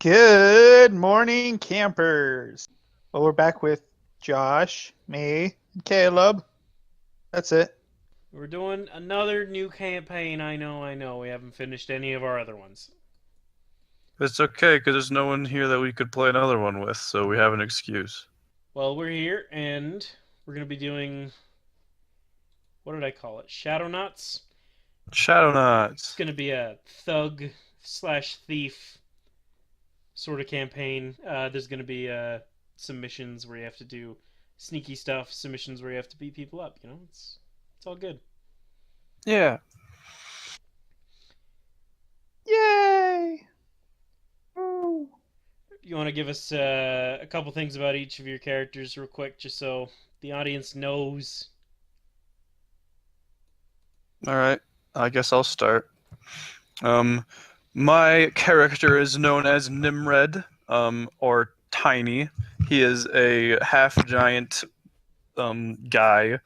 Good morning, campers. Well, we're back with Josh, me, and Caleb. That's it. We're doing another new campaign. I know. We haven't finished any of our other ones. It's okay, because there's no one here that we could play another one with, so we have an excuse. Well, we're here, and we're going to be doing. What did I call it? Shadowknots? Shadow It's Knights. going to be a thug slash thief sort of campaign. There's going to be some missions where you have to do sneaky stuff, some missions where you have to beat people up. It's all good. Yeah. Yay! Woo. You want to give us a couple things about each of your characters, real quick, just so the audience knows. Alright. I guess I'll start. Um, my character is known as Nimred, or Tiny. He is a half-giant, guy.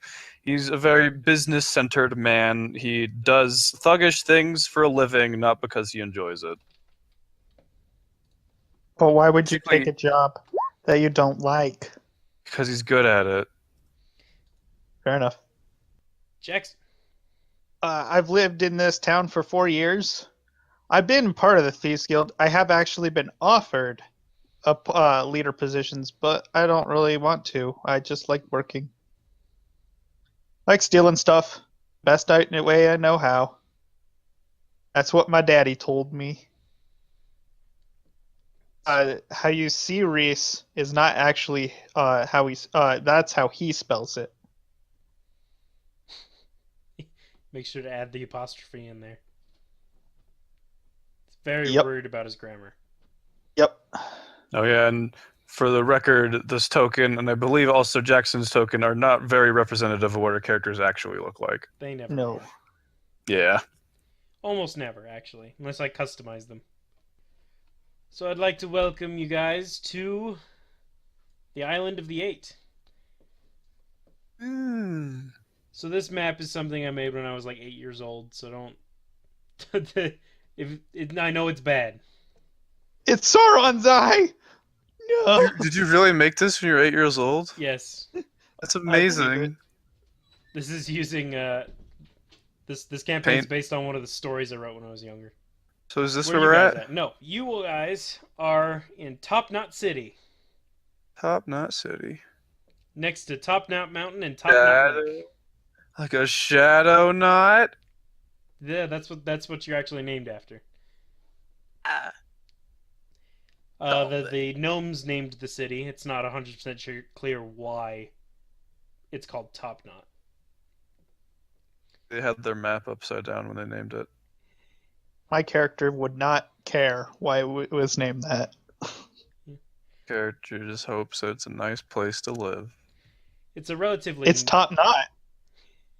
He's a very business-centered man. He does thuggish things for a living, not because he enjoys it. But why would you take Basically, a job that you don't like? because he's good at it. Fair enough. Jackson. I've lived in this town for 4 years. I've been part of the Thieves Guild. I have actually been offered leader positions, but I don't really want to. I just like working. Like stealing stuff. Best way I know how. That's what my daddy told me. How you see Reese is not actually how he. That's how he spells it. Make sure to add the apostrophe in there. It's very Yep. worried about his grammar. Yep. Oh yeah, and for the record, this token, and I believe also Jackson's token, are not very representative of what our characters actually look like. They never No. are. Yeah. Almost never, actually, unless I customize them. So I'd like to welcome you guys to the Island of the Eight. Hmm. So this map is something I made when I was like 8 years old. So don't. I know it's bad. It's Sauron's eye. No. Did you really make this when you were 8 years old? Yes, That's I believe it. amazing. this is using this campaign's Paint. based on one of the stories I wrote when I was younger. So is this Where are where you we're guys at? at? No, you guys are in Top Knot City, Top Knot City. next to Top Knot Mountain and Top Knot Lake. Like a shadow knot? Yeah, that's what you're actually named after. Ah. The gnomes named the city. It's not 100% clear why it's called Top Knot. They had their map upside down when they named it. My character would not care why it was named that. Character just hopes that it's a nice place to live. It's a relatively It's top knot.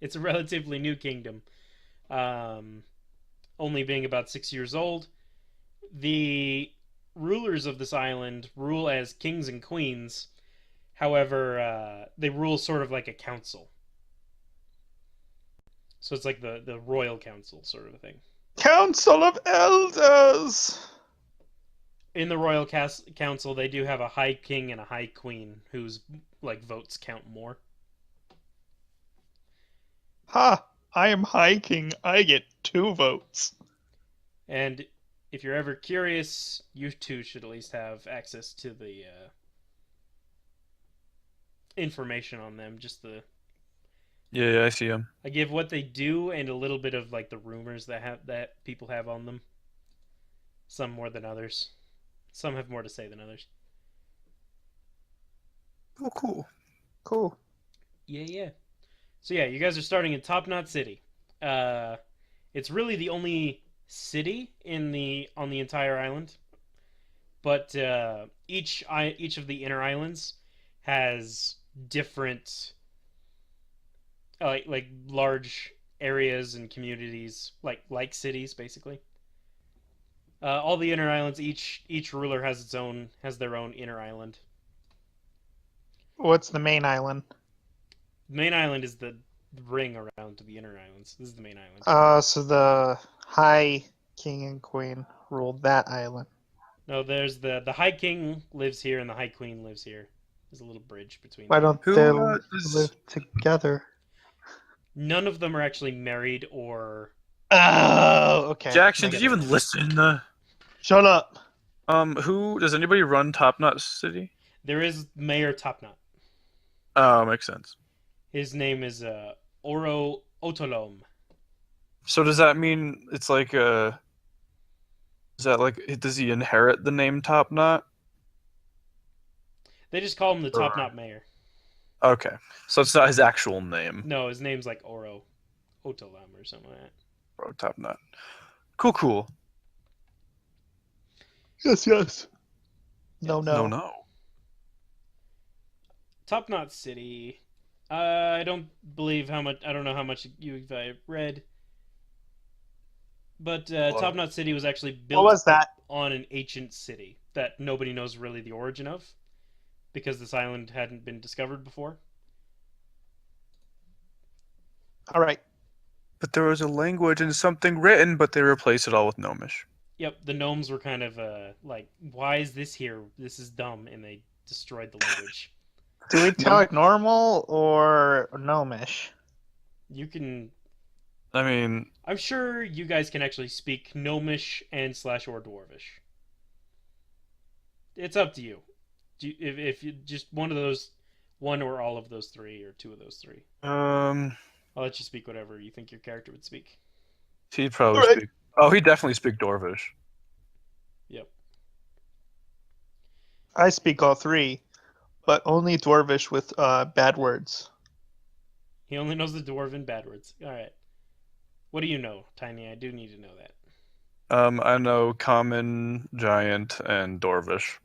it's a relatively new kingdom, only being about 6 years old. The rulers of this island rule as kings and queens. However, they rule sort of like a council. So it's like the royal council sort of a thing. Council of Elders. In the royal council, they do have a high king and a high queen whose like votes count more. Ha! I am High King. I get 2 votes. And if you're ever curious, you too should at least have access to the information on them. Just the Yeah, I see him. I give what they do and a little bit of like the rumors that people have on them. Some more than others. Some have more to say than others. Oh, cool. Cool. Yeah. So yeah, you guys are starting in Top Knot City. It's really the only city on the entire island, but each of the inner islands has different like large areas and communities like cities basically. All the inner islands, each ruler has their own inner island. What's the main island? The main island is the ring around the inner islands. This is the main island. So the High King and Queen ruled that island. No, there's the High King lives here and the High Queen lives here. There's a little bridge between Why them. don't they Who live does? together? None of them are actually married or. Oh, okay. Jackson, I did get you it. even listen? Shut up. Who does anybody run Top Knot City? There is Mayor Topknot. Oh, makes sense. His name is Oro Otolom. So does that mean it's like is that like does he inherit the name Top Knot? They just call him the Or Topknot Mayor. okay, so it's not his actual name. No, his name's like Oro Otolom or something like that. Bro, Top Knot. Cool, cool. Yes, yes. No, No, no. no. Top Knot City. I don't believe how much. I don't know how much you've read, but Top Knot City was actually What built was that? on an ancient city that nobody knows really the origin of, because this island hadn't been discovered before. All right. But there was a language and something written, but they replaced it all with Gnomish. Yep, the gnomes were kind of like, "Why is this here? This is dumb," and they destroyed the language. Do we talk normal or gnomish? You can. I mean, I'm sure you guys can actually speak gnomish and slash or dwarvish. It's up to you. If you just one of those, one or all of those three, or two of those three. I'll let you speak whatever you think your character would speak. he'd probably All right. speak. Oh, he'd definitely speak Dwarvish. Yep. I speak all three, but only dwarvish with bad words. He only knows the dwarven bad words. All right. What do you know, Tiny? I do need to know that. I know Common, Giant, and Dwarvish.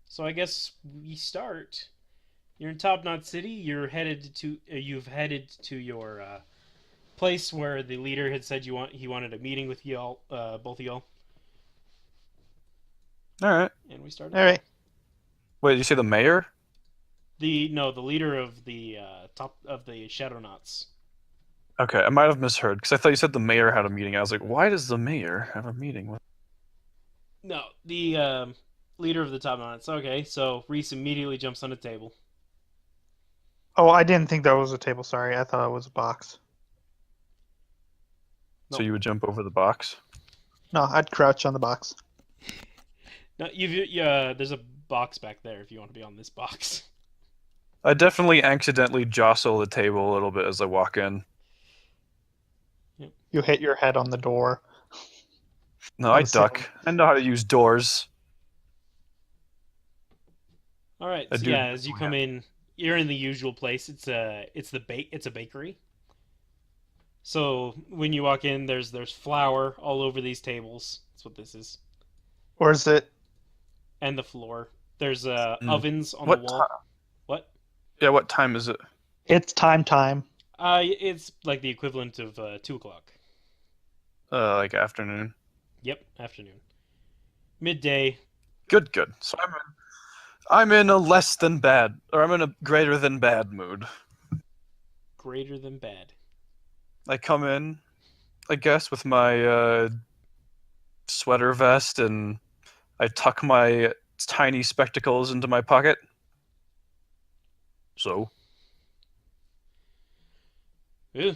So I guess we start. You're in Top Knot City. You're headed to. You've headed to your place where the leader had said he wanted a meeting with y'all, both of y'all, All right. and we started. All right. Wait, did you say the mayor? The leader of the top of the Shadowknots. Okay, I might have misheard because I thought you said the mayor had a meeting. I was like, why does the mayor have a meeting with? No, the leader of the Top Knots. Okay, so Reese immediately jumps on a table. Oh, I didn't think that was a table. Sorry, I thought it was a box. So you would jump over the box? No, I'd crouch on the box. No, there's a box back there if you want to be on this box. I definitely accidentally jostle the table a little bit as I walk in. You hit your head on the door. No, I I'm duck. I know how to use doors. All right, I so do- yeah, as you come in, you're in the usual place. It's a bakery. So when you walk in, there's flour all over these tables. That's what this is, Or is it? and the floor. There's ovens on What the wall. time? What? Yeah, what time is it? It's time. It's like the equivalent of 2 o'clock. Like afternoon. Yep, afternoon, midday. Good, good. So I'm in a less than bad, or I'm in a greater than bad mood. Greater than bad. I come in, I guess, with my sweater vest, and I tuck my tiny spectacles into my pocket. So, Well,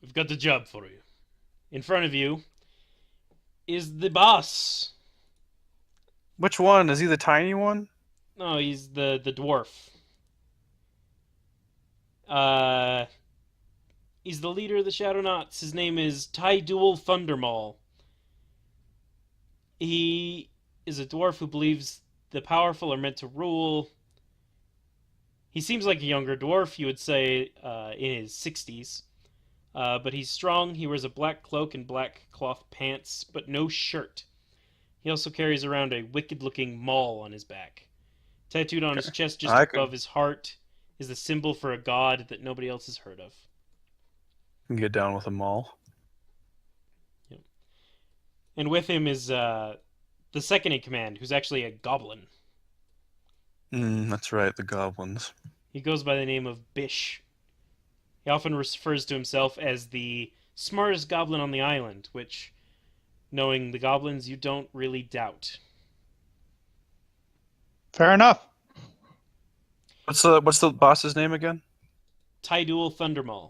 we've got the job for you. In front of you is the boss. which one? Is he the tiny one? No, he's the dwarf. He's the leader of the Shadowknots. His name is Tydual Thundermaul. He is a dwarf who believes the powerful are meant to rule. He seems like a younger dwarf, you would say, in his 60s. But he's strong. He wears a black cloak and black cloth pants, but no shirt. He also carries around a wicked-looking maul on his back. Tattooed on his chest just above his heart is the symbol for a god that nobody else has heard of. Can get down with them all. Yep. And with him is the second in command, who's actually a goblin. That's right, the goblins. He goes by the name of Bish. He often refers to himself as the smartest goblin on the island, which, knowing the goblins, you don't really doubt. Fair enough. What's the boss's name again? Tidal Thundermaw.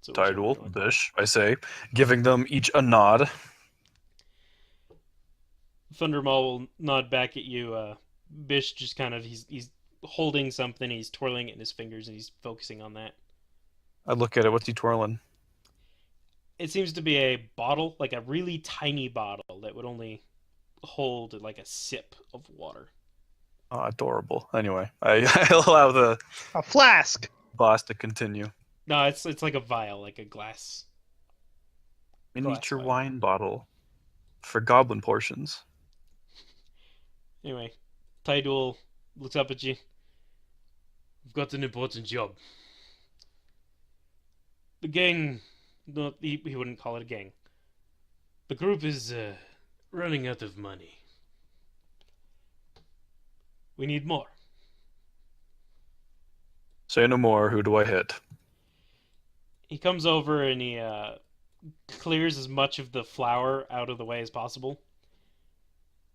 So whichever one Tidal you want. Bish, I say, giving them each a nod. Thundermaw will nod back at you. Bish just kind of he's holding something, he's twirling it in his fingers, and he's focusing on that. I look at it. What's he twirling? It seems to be a bottle, like a really tiny bottle that would only hold like a sip of water. Oh, adorable. Anyway, I allow the A flask. boss to continue. No, it's like a vial, like a glass. Miniature vial. wine bottle for goblin portions. Anyway, Tidal looks up at you. We've got an important job. The gang, no, he wouldn't call it a gang. The group is running out of money. We need more. Say no more. Who do I hit? He comes over and he clears as much of the flour out of the way as possible.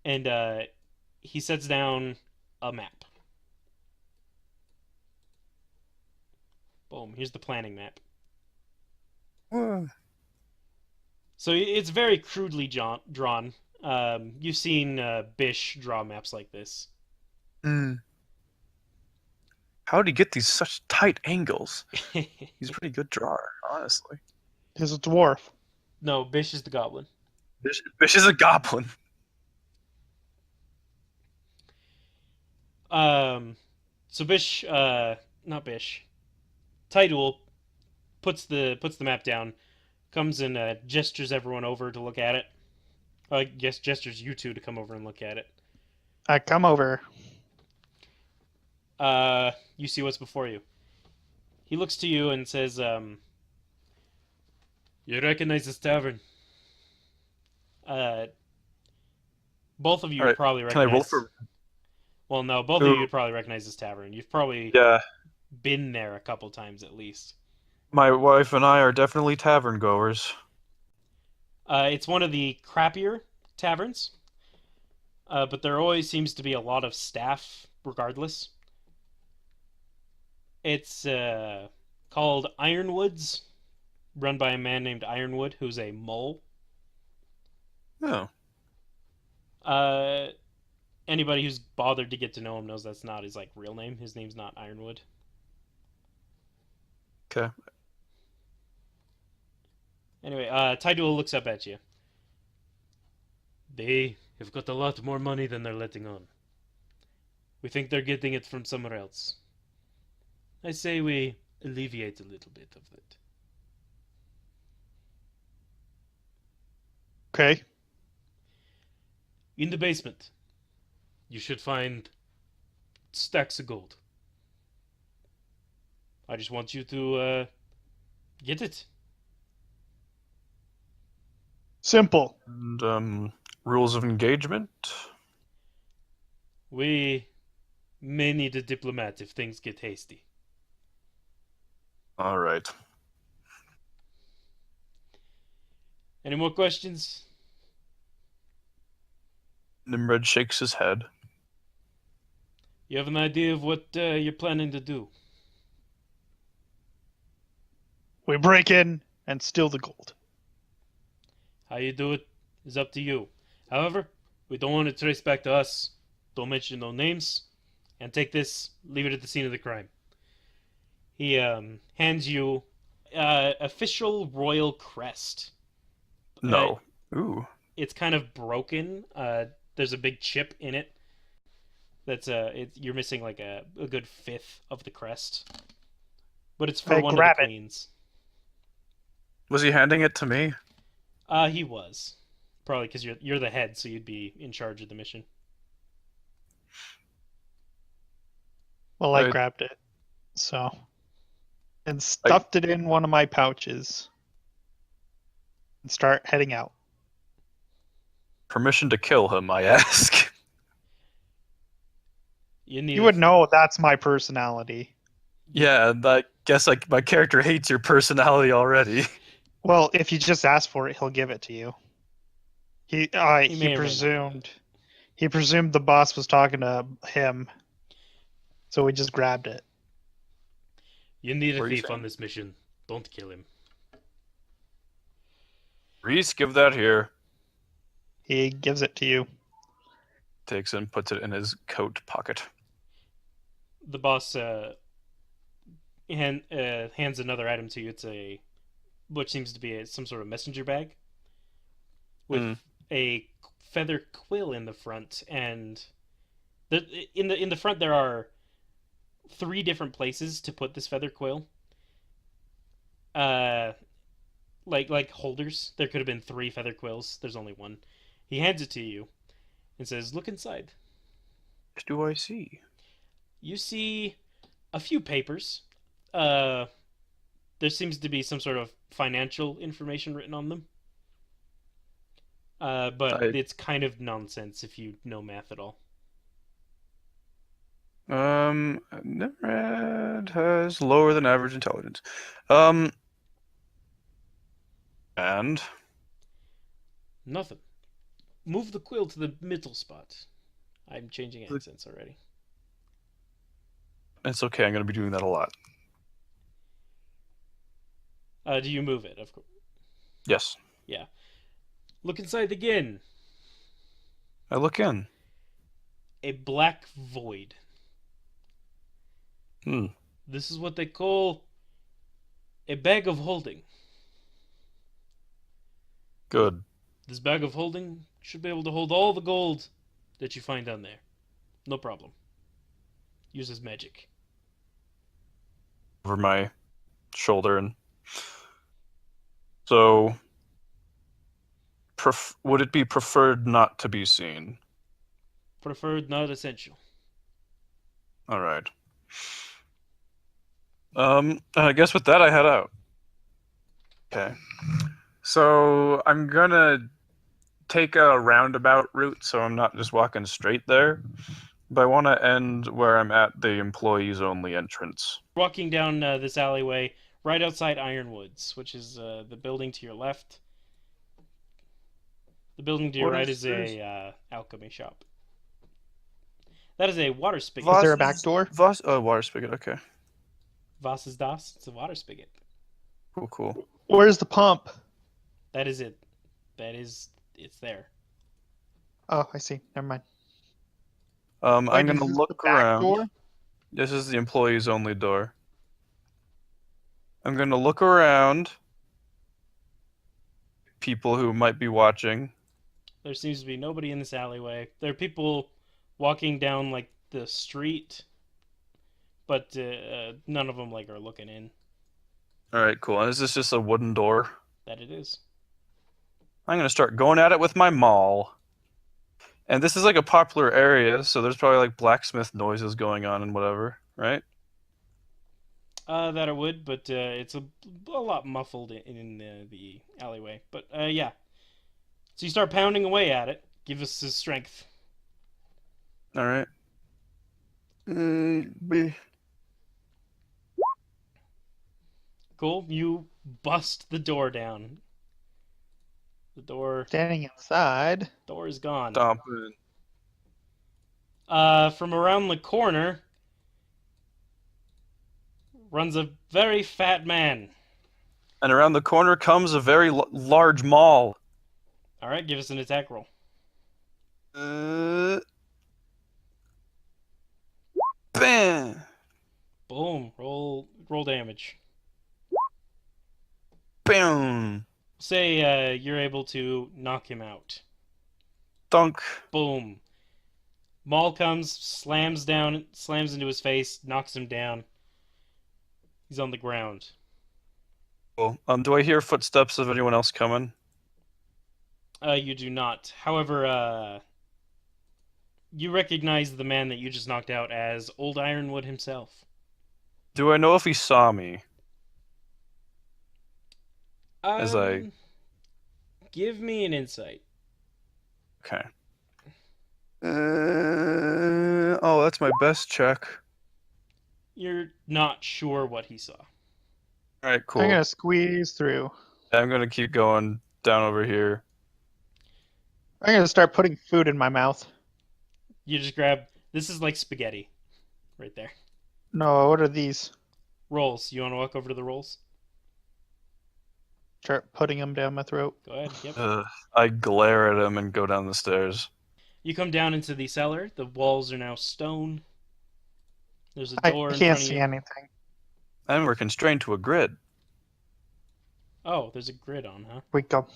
And he sets down a map. Boom, here's the planning map. So it's very crudely drawn. You've seen Bish draw maps like this. How'd he get these such tight angles? He's a pretty good drawer, honestly. He's a dwarf. No, Bish is the goblin. Bish is a goblin. So Bish, not Bish, Tidal puts the map down, comes and gestures everyone over to look at it. I guess gestures you two to come over and look at it. I come over. You see what's before you. He looks to you and says, "You recognize this tavern?" Both of you would probably Can I recognize. roll for? Well, no, both of you would probably recognize this tavern. You've probably Yeah, been there a couple times at least. my wife and I are definitely tavern goers. It's one of the crappier taverns, but there always seems to be a lot of staff regardless. It's called Ironwoods, run by a man named Ironwood, who's a mole. Oh, Anybody who's bothered to get to know him knows that's not his real name. His name's not Ironwood. okay. Anyway, Tidal looks up at you. They have got a lot more money than they're letting on. We think they're getting it from somewhere else. I say we alleviate a little bit of it. Okay. In the basement, you should find stacks of gold. I just want you to get it. Simple. And rules of engagement. We may need a diplomat if things get hasty. All right. Any more questions? Nimrod shakes his head. You have an idea of what you're planning to do? We break in and steal the gold. How you do it is up to you. However, we don't want it traced back to us. Don't mention no names. And take this, leave it at the scene of the crime. He hands you official royal crest. No. Ooh. It's kind of broken. There's a big chip in it. That's you're missing like a good fifth of the crest. But it's for I one of grab the it. queens. Was he handing it to me? He was. Probably because you're the head, so you'd be in charge of the mission. Well, I Right. grabbed it. So. And stuffed it in one of my pouches. And start heading out. Permission to kill him, I ask. You would know that's my personality. Yeah, I guess like my character hates your personality already. Well, if you just ask for it, he'll give it to you. He may or may not. presumed He presumed the boss was talking to him, so we just grabbed it. You need a What are you thief on saying? this mission. Don't kill him. Reese, give that here. He gives it to you. Takes it and puts it in his coat pocket. The boss hands another item to you. It's what seems to be some sort of messenger bag with a feather quill in the front, and in the front there are 3 different places to put this feather quill. Like holders. There could have been 3 feather quills. There's only one. He hands it to you and says, "Look inside." What do I see? You see a few papers. There seems to be some sort of financial information written on them. But it's kind of nonsense if you know math at all. Nimrod has lower than average intelligence. And Nothing. Move the quill to the middle spot. I'm changing accents already. it's okay. I'm going to be doing that a lot. Do you move it? Of course. Yes. Yeah. Look inside again. I look in. A black void. This is what they call a bag of holding. Good. This bag of holding should be able to hold all the gold that you find down there. No problem. Uses magic. Over my shoulder and so would it be preferred not to be seen? Preferred, not essential. All right. I guess with that I head out. Okay. So I'm gonna take a roundabout route so I'm not just walking straight there. But I want to end where I'm at the employees only entrance. Walking down this alleyway right outside Ironwoods, which is the building to your left. The building to your right is a alchemy shop. That is a water spigot. Is there a back door? Water spigot. Okay. Was ist das? It's a water spigot. Cool. Where's the pump? That is it. It's there. Oh, I see. Never mind. I'm Wait, gonna is this look the back around. door? This is the employees only door. I'm gonna look around. People who might be watching. There seems to be nobody in this alleyway. There are people walking down like the street, but none of them like are looking in. All right, cool. And is this just a wooden door? That it is. I'm gonna start going at it with my maul. And this is like a popular area, so there's probably like blacksmith noises going on and whatever, right? That I would, but it's a lot muffled in the alleyway. But yeah. So you start pounding away at it. Give us his strength. All right. Cool. You bust the door down. The door Standing inside. is gone. Stomp it. From around the corner runs a very fat man. And around the corner comes a very large maul. All right, give us an attack roll. Bam! Boom. Roll damage. Bam! Say you're able to knock him out. Dunk. Boom. Maul comes, slams into his face, knocks him down. He's on the ground. Cool. Do I hear footsteps of anyone else coming? You do not. However, you recognize the man that you just knocked out as Old Ironwood himself. Do I know if he saw me? As I... Give me an insight. Okay. Oh, that's my best check. You're not sure what he saw. All right, cool. I'm gonna squeeze through. I'm gonna keep going down over here. I'm gonna start putting food in my mouth. You just grab. This is like spaghetti, right there. No, what are these? Rolls. You want to walk over to the rolls? Start putting them down my throat. Go ahead. Yep. I glare at him and go down the stairs. You come down into the cellar. The walls are now stone. There's a I door in can't front of see you. anything. And we're constrained to a grid. Oh, there's a grid on, huh? We go.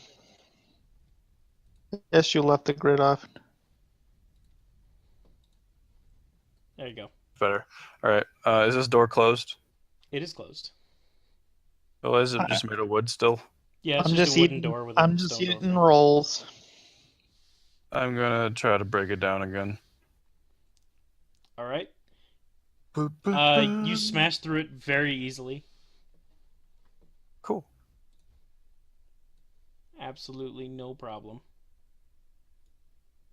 Yes, you left the grid off. There you go. Better. Alright, is this door closed? It is closed. Oh, is it just made of wood still? Yeah, it's I'm just just a wooden eating. door with a I'm just stone door. eating rolls. I'm gonna try to break it down again. All right. Boop, boop, You boop. smash through it very easily. Cool. Absolutely no problem.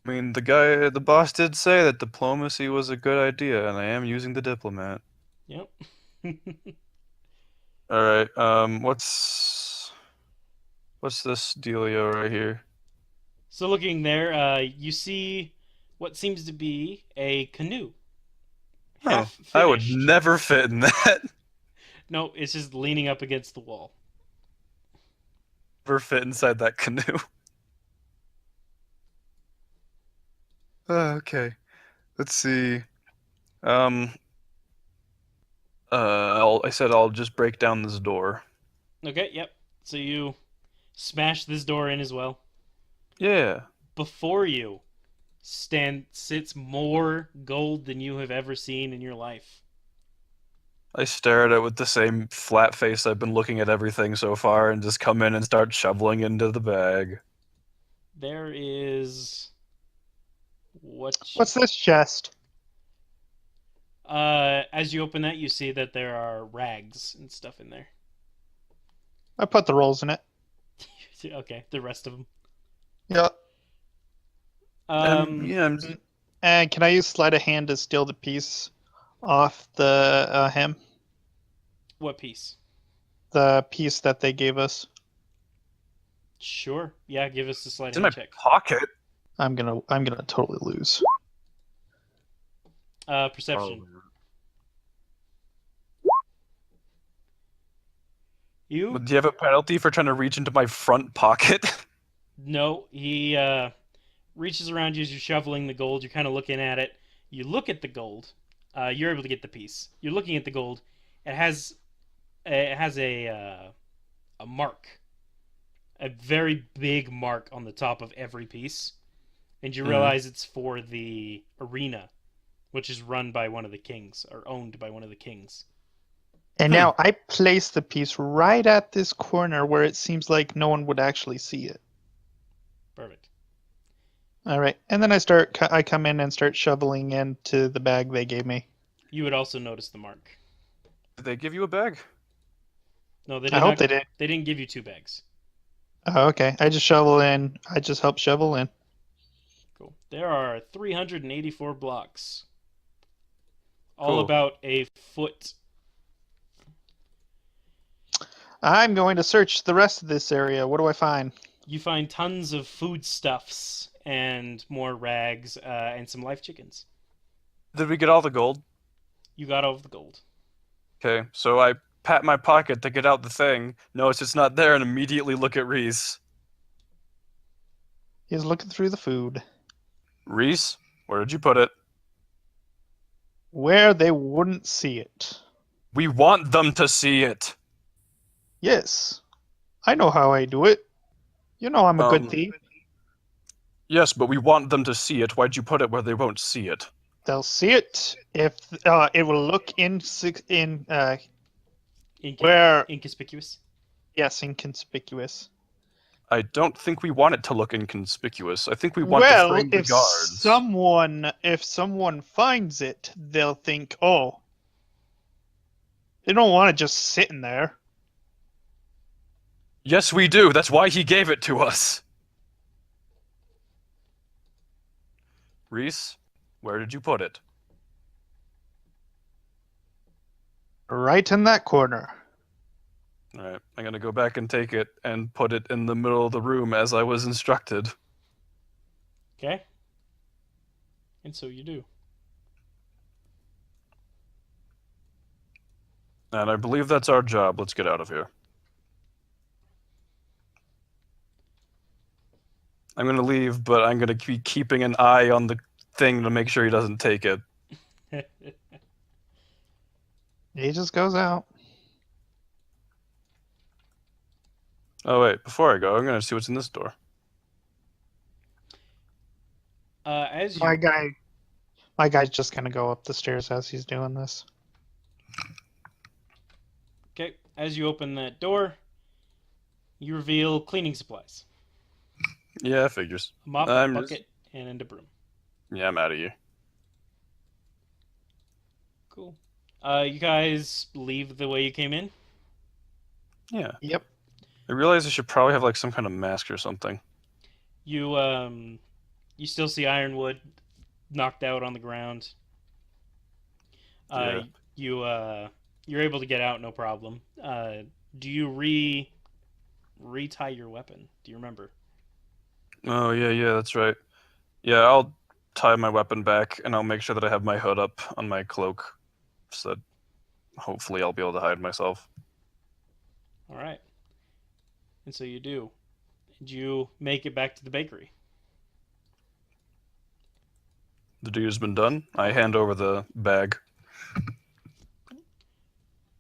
I mean, the boss did say that diplomacy was a good idea, and I am using the diplomat. Yep. Alright, what's this dealio right here? So looking there, you see what seems to be a canoe. Half Oh, I would finished. never fit in that. No, it's just leaning up against the wall. Never fit inside that canoe. Okay. Let's see. I said I'll just break down this door. Okay, yep. So you smash this door in as well. Yeah. Before you sits more gold than you have ever seen in your life. I stare at it with the same flat face I've been looking at everything so far and just come in and start shoveling into the bag. There is What's this chest? As you open that, you see that there are rags and stuff in there. I put the rolls in it. Okay, the rest of them. Yeah. Yeah, And can I use sleight of hand to steal the piece off the hem? What piece? The piece that they gave us. Sure. Yeah, give us a sleight it's of in my hand check. pocket. I'm gonna totally lose. Perception. Oh. You? Do you have a penalty for trying to reach into my front pocket? No. He reaches around you as you're shoveling the gold. You're kind of looking at it. You look at the gold. You're able to get the piece. You're looking at the gold. It has a mark, a very big mark on the top of every piece, and you realize it's for the arena, which is run by one of the kings or owned by one of the kings. And now I place the piece right at this corner where it seems like no one would actually see it. Perfect. All right, and then I come in and start shoveling into the bag they gave me. You would also notice the mark. Did they give you a bag? No, they did I hope not. they did. They didn't give you 2 bags. Oh, okay. I just shovel in. I just help shovel in. Cool. There are 384 blocks. All Cool. about a foot. I'm going to search the rest of this area. What do I find? You find tons of foodstuffs and more rags and some live chickens. Did we get all the gold? You got all of the gold. Okay, so I pat my pocket to get out the thing, notice it's not there, and immediately look at Reese. He's looking through the food. Reese, where did you put it? Where they wouldn't see it. We want them to see it. Yes. I know how I do it. You know I'm a good thief. Yes, but we want them to see it. Why'd you put it where they won't see it? They'll see it if it will look where Inconspicuous? yes, inconspicuous. I don't think we want it to look inconspicuous. I think we want to frame the guards. If someone finds it, they'll think, oh, they don't want it just sitting there. Yes, we do. That's why he gave it to us. Reese, where did you put it? Right in that corner. Alright, I'm gonna go back and take it and put it in the middle of the room as I was instructed. Okay. And so you do. And I believe that's our job. Let's get out of here. I'm gonna leave, but I'm gonna be keeping an eye on the thing to make sure he doesn't take it. He just goes out. Oh wait, before I go, I'm gonna see what's in this door. As My you guy, my guy's just gonna go up the stairs as he's doing this. Okay, as you open that door, you reveal cleaning supplies: Yeah, figures. a mop, a I'm just bucket, and a broom. yeah, I'm out of here. Cool. You guys leave the way you came in. Yeah. Yep. I realize I should probably have like some kind of mask or something. You still see Ironwood knocked out on the ground. Yeah. You're able to get out, no problem. Do you retie your weapon? Do you remember? Oh yeah, that's right. Yeah, I'll tie my weapon back and I'll make sure that I have my hood up on my cloak so that hopefully I'll be able to hide myself. All right. And so you do. And you make it back to the bakery. The deal's been done. I hand over the bag.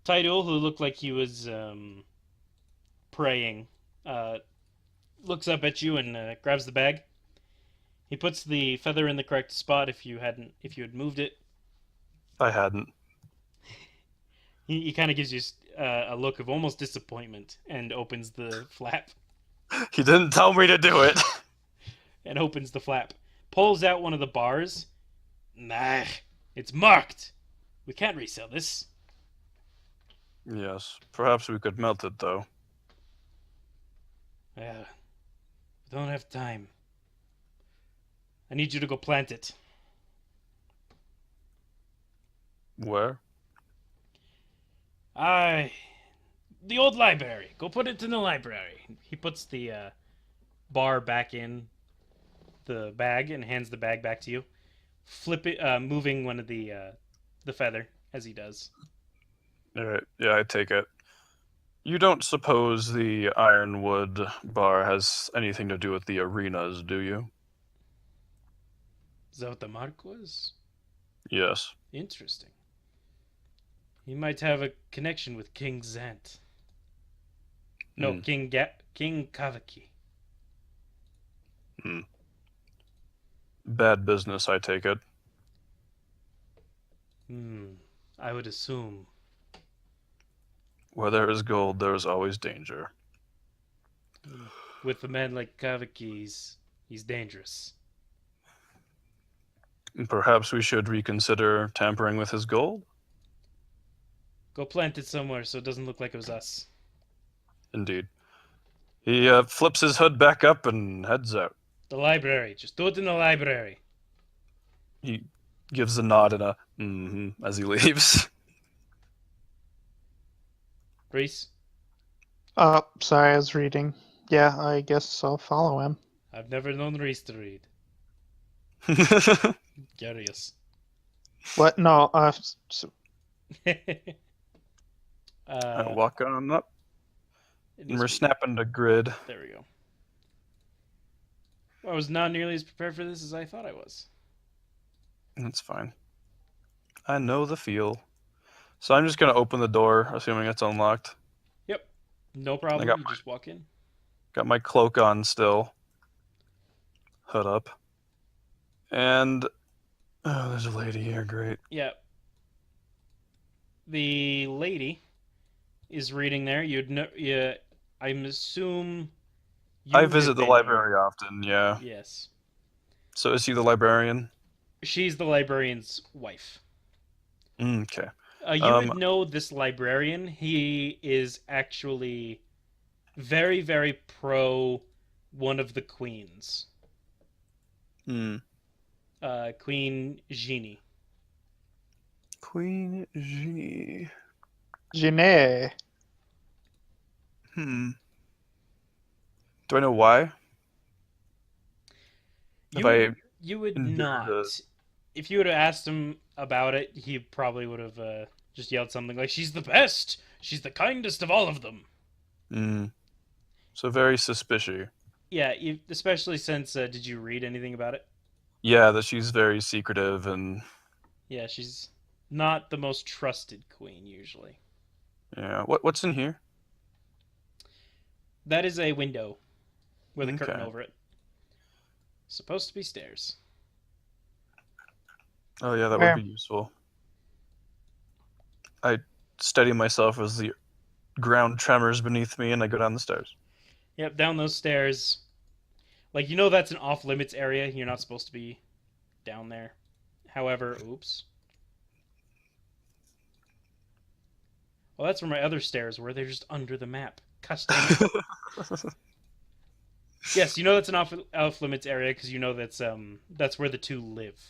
Tidal, who looked like he was praying, looks up at you and grabs the bag. He puts the feather in the correct spot if you had moved it. I hadn't. He kind of gives you a look of almost disappointment and opens the flap. He didn't tell me to do it. And opens the flap. Pulls out one of the bars. Nah, it's marked. We can't resell this. Yes, perhaps we could melt it though. We don't have time. I need you to go plant it. Where? The old library. Go put it in the library. He puts the bar back in the bag and hands the bag back to you. Flip it, moving one of the feather as he does. All right. Yeah, I take it. You don't suppose the Ironwood bar has anything to do with the arenas, do you? Is that what the mark was? Yes. Interesting. He might have a connection with King Zant. No, Hmm. King Kavaki. Bad business, I take it. I would assume. Where there is gold, there is always danger. With a man like Kavaki, he's dangerous. Perhaps we should reconsider tampering with his gold? Go plant it somewhere so it doesn't look like it was us. Indeed. He flips his hood back up and heads out. The library. Just do it in the library. He gives a nod and a mm-hmm as he leaves. Reese, Oh, sorry, I was reading. Yeah, I guess I'll follow him. I've never known Reese to read. Curious. What? No, I walk on up. it And needs we're to be- snapping the grid. There we go. I was not nearly as prepared for this as I thought I was. That's fine. I know the feel. So I'm just gonna open the door, assuming it's unlocked. Yep. No problem. got You just walk in. Got my cloak on still. Hood up. And oh, there's a lady here. Great. Yeah. The lady is reading there. I'm assume you I visit have the been library often. Yeah. here. Yes. So is he the librarian? She's the librarian's wife. Okay. You would know this librarian. He is actually very, very pro one of the queens. Hmm. Queen Jeannie. Queen Jeannie. Genet. Hmm. Do I know why? You would endeared not. If you would have asked him about it, he probably would have just yelled something like, "She's the best! She's the kindest of all of them!" Hmm. So very suspicious. Yeah, especially since, did you read anything about it? Yeah, that she's very secretive and Yeah, she's not the most trusted queen, usually. yeah. What's in here? That is a window with a curtain Okay. over it. Supposed to be stairs. Oh yeah, that would Where? be useful. I steady myself as the ground tremors beneath me, and I go down the stairs. Yep, down those stairs. Like, you know that's an off-limits area. You're not supposed to be down there. However, oops. Well, that's where my other stairs were. They're just under the map. Gosh dang it. Yes, you know that's an off-limits area because you know that's where the two live.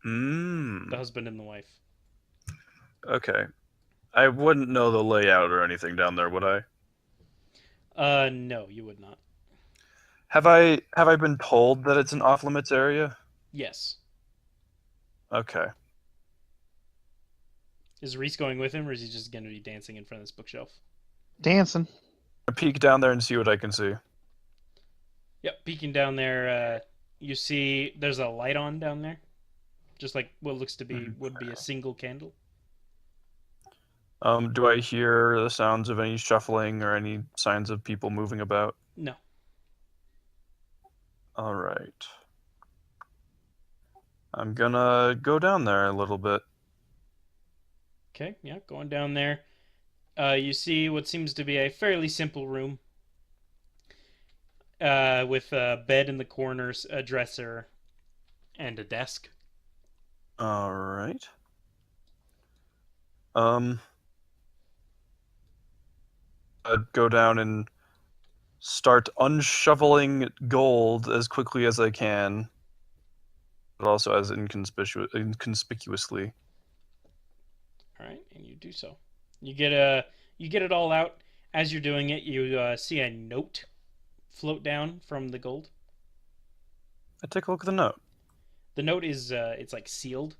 Hmm. The husband and the wife. Okay. I wouldn't know the layout or anything down there, would I? No, you would not. Have I been told that it's an off limits area? Yes. Okay. Is Reese going with him, or is he just going to be dancing in front of this bookshelf? Dancing. I peek down there and see what I can see. Yep, peeking down there, you see there's a light on down there. Just like what looks to be would be a single candle. Do I hear the sounds of any shuffling or any signs of people moving about? No. All right. I'm gonna go down there a little bit. Okay, yeah, going down there. You see what seems to be a fairly simple room with a bed in the corners, a dresser, and a desk. All right. Um, I'd go down and start unshoveling gold as quickly as I can, but also as inconspicuously. All right, and you do so. You get you get it all out. As you're doing it, you see a note float down from the gold. I take a look at the note. The note is it's like sealed,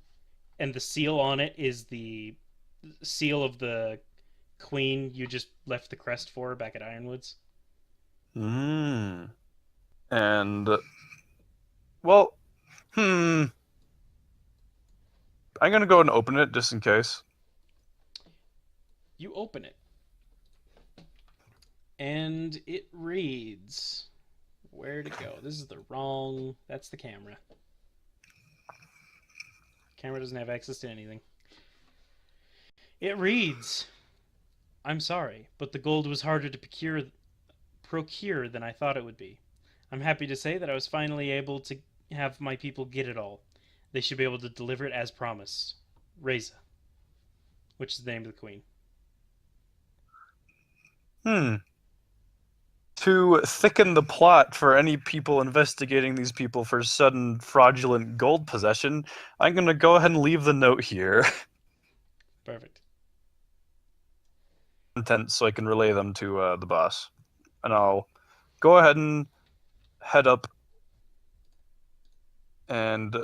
and the seal on it is the seal of the queen you just left the crest for back at Ironwoods. Hmm. And well, hmm. I'm gonna go and open it just in case. You open it, and it reads, "Where to go?" This is the wrong. That's the camera. Camera doesn't have access to anything. It reads, "I'm sorry, but the gold was harder to procure than I thought it would be. I'm happy to say that I was finally able to have my people get it all. They should be able to deliver it as promised. Reza," which is the name of the queen. Hmm. To thicken the plot for any people investigating these people for sudden fraudulent gold possession, I'm gonna go ahead and leave the note here. Perfect. Content so I can relay them to the boss. And I'll go ahead and head up and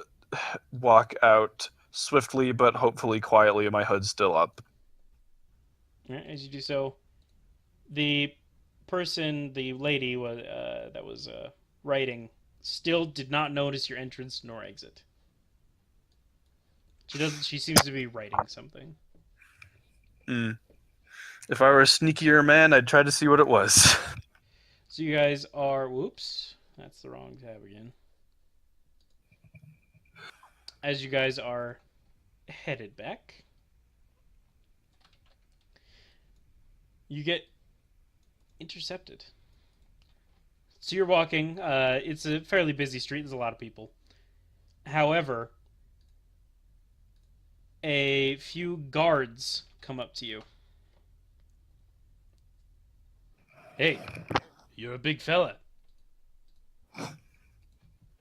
walk out swiftly but hopefully quietly, my hood still up. All right, as you do so, the person, the lady that was writing, still did not notice your entrance nor exit. She doesn't. She seems to be writing something. Hmm. If I were a sneakier man, I'd try to see what it was. So you guys are. Whoops, that's the wrong tab again. As you guys are headed back, you get intercepted. So you're walking. It's a fairly busy street. There's a lot of people. However, a few guards come up to you. "Hey, you're a big fella."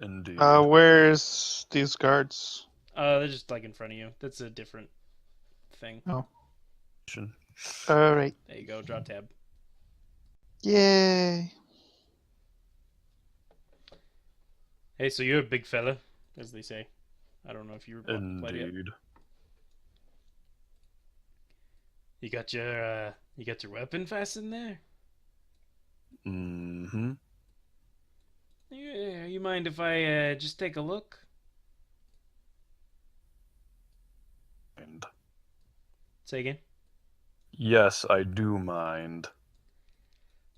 Indeed. Where's these guards? They're just like in front of you. That's a different thing. Oh. All right. There you go. Draw tab. Yay. "Hey, so you're a big fella," as they say. I don't know if you played yet. Indeed. You got your weapon fastened there? Mm-hmm. Yeah, you mind if I just take a look? And Say again. yes, I do mind.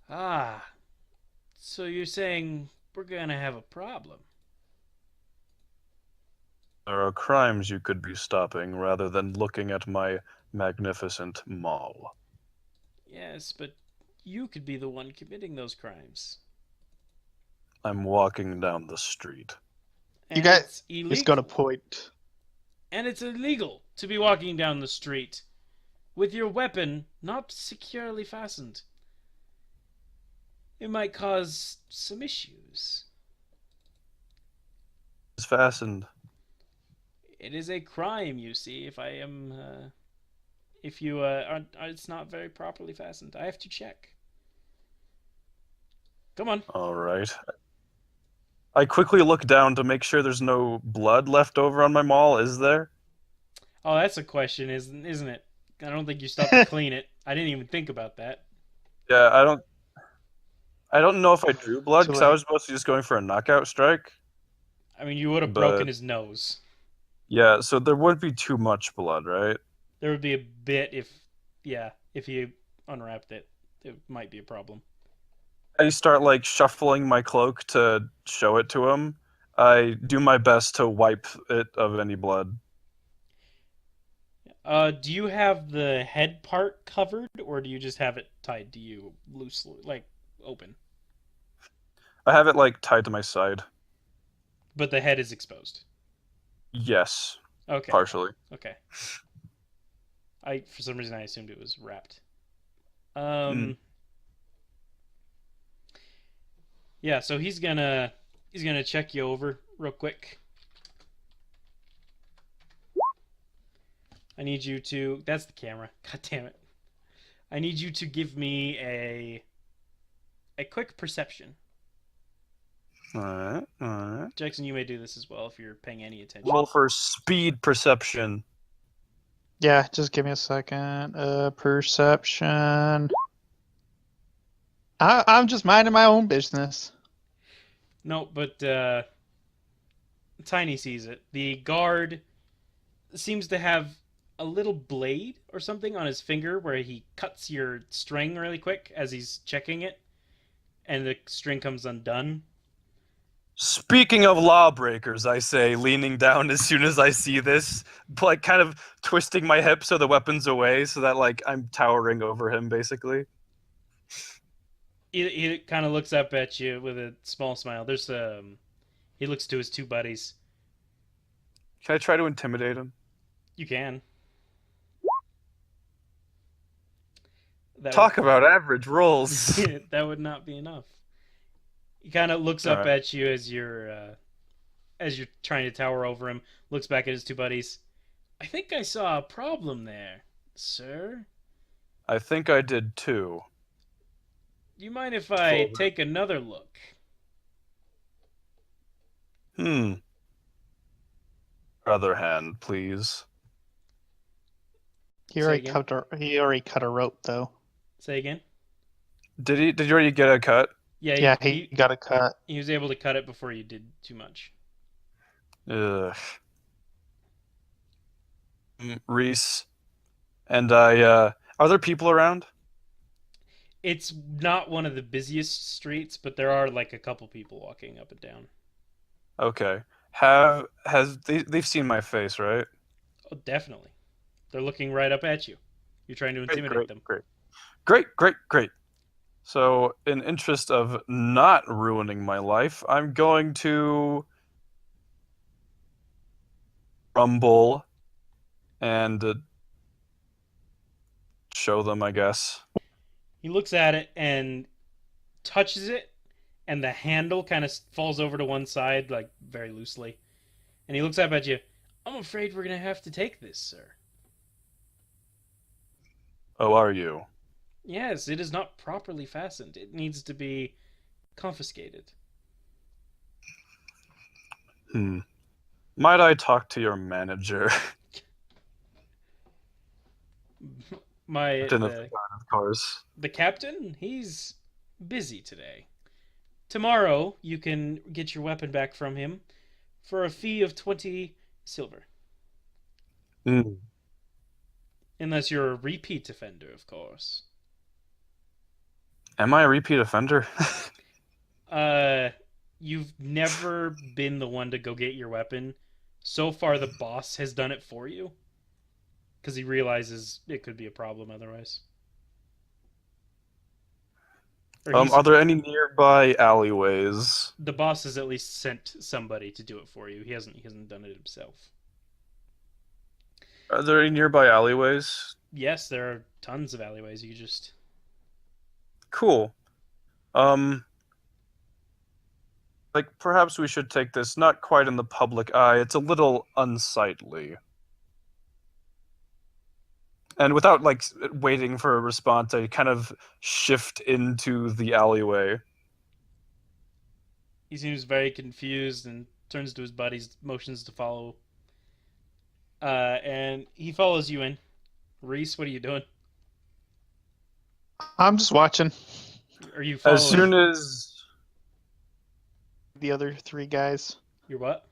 Ah, so you're saying we're gonna have a problem? There are crimes you could be stopping rather than looking at my magnificent mall. Yes, but you could be the one committing those crimes. I'm walking down the street. You And got. it's He's got a illegal. point. And it's illegal to be walking down the street with your weapon not securely fastened. It might cause some issues. It's fastened. It is a crime, you see, if you it's not very properly fastened. I have to check. Come on. All right. I quickly look down to make sure there's no blood left over on my mall. Is there? Oh, that's a question, isn't it? I don't think you stopped to clean it. I didn't even think about that. Yeah, I don't know if I drew blood Too because I late. was mostly just going for a knockout strike. I mean, you would have But broken his nose. yeah, so there wouldn't be too much blood, right? There would be a bit if you unwrapped it. It might be a problem. I start like shuffling my cloak to show it to him. I do my best to wipe it of any blood. Do you have the head part covered, or do you just have it tied to you loosely, like open? I have it like tied to my side. But the head is exposed. Yes, Okay, partially. okay. For some reason I assumed it was wrapped. Mm. Yeah. So he's gonna check you over real quick. I need you to. That's the camera. God damn it. I need you to give me a quick perception. All right, all right. Jackson, you may do this as well if you're paying any attention. Roll for speed perception. Yeah, just give me a second. Perception. I'm just minding my own business. No, but Tiny sees it. The guard seems to have a little blade or something on his finger where he cuts your string really quick as he's checking it, and the string comes undone. Speaking of lawbreakers, I say, leaning down as soon as I see this, like kind of twisting my hip so the weapon's away, so that like I'm towering over him, basically. He kind of looks up at you with a small smile. He looks to his two buddies. Can I try to intimidate him? You can. That Talk about average rolls. that would not be enough. He kind of looks All up right. at you as you're trying to tower over him. Looks back at his two buddies. I think I saw a problem there, sir. I think I did too. Do you mind if I Forward. take another look? Other hand, please. He Say already again? he already cut a rope though. Say again. Did he? Did you already get a cut? Yeah, Yeah, he got a cut. he was able to cut it before you did too much. Ugh. Reese and I. Are there people around? It's not one of the busiest streets, but there are like a couple people walking up and down. Okay. They've seen my face, right? Oh, definitely. They're looking right up at you. You're trying to intimidate them. Great. So, in interest of not ruining my life, I'm going to rumble and show them, I guess. He looks at it and touches it, and the handle kind of falls over to one side, like very loosely. And he looks up at you. I'm afraid we're gonna have to take this, sir. Oh, are you? Yes, it is not properly fastened. It needs to be confiscated. Might I talk to your manager? My Captain of the guard, of course. the captain, he's busy today. Tomorrow you can get your weapon back from him for a fee of 20 silver. Mm. Unless you're a repeat offender, of course. Am I a repeat offender? Uh, you've never been the one to go get your weapon. So far, the boss has done it for you because he realizes it could be a problem otherwise. Or Are there any nearby alleyways? the boss has at least sent somebody to do it for you. He hasn't done it himself. Are there any nearby alleyways? Yes, there are tons of alleyways. You just Cool. Um, like perhaps we should take this not quite in the public eye. It's a little unsightly. And without like waiting for a response, I kind of shift into the alleyway. he seems very confused and turns to his buddies, motions to follow. And he follows you in. Reese, what are you doing? I'm just watching Are you following As soon as the other three guys. your what?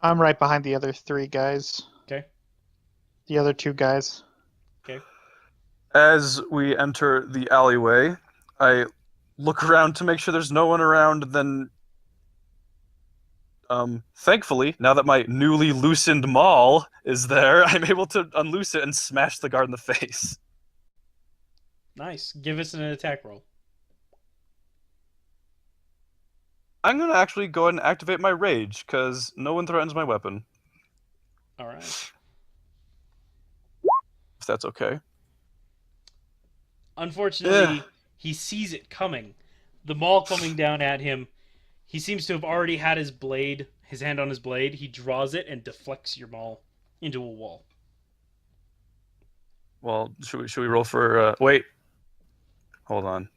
I'm right behind the other three guys. Okay. The other two guys. as we enter the alleyway, I look around to make sure there's no one around, then thankfully, now that my newly loosened maul is there, I'm able to unloose it and smash the guard in the face. Nice. Give us an attack roll. I'm gonna actually go ahead and activate my rage, because no one threatens my weapon, All right. if that's okay. Unfortunately, Yeah. he sees it coming. The maul coming down at him. He seems to have already had his blade, his hand on his blade. He draws it and deflects your maul into a wall. Well, should we roll for, wait. Hold on.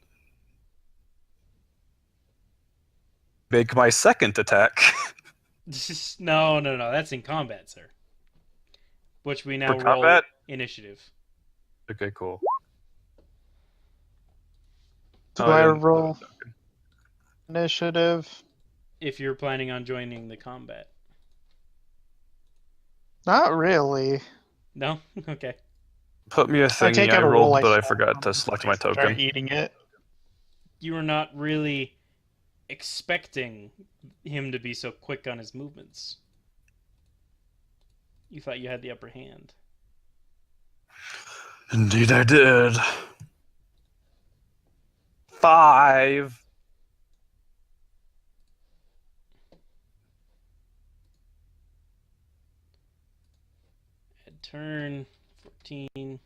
Make my second attack. No. That's in combat, sir. Which we now For roll combat? initiative. Okay, cool. Do Oh, I yeah. roll initiative? If you're planning on joining the combat. Not really. No? Okay. Put me a I thingy take I out a roll rolled, I but I saw forgot to on select the my place and token. start eating it. You were not really expecting him to be so quick on his movements. You thought you had the upper hand. Indeed I did. 5. At turn 14.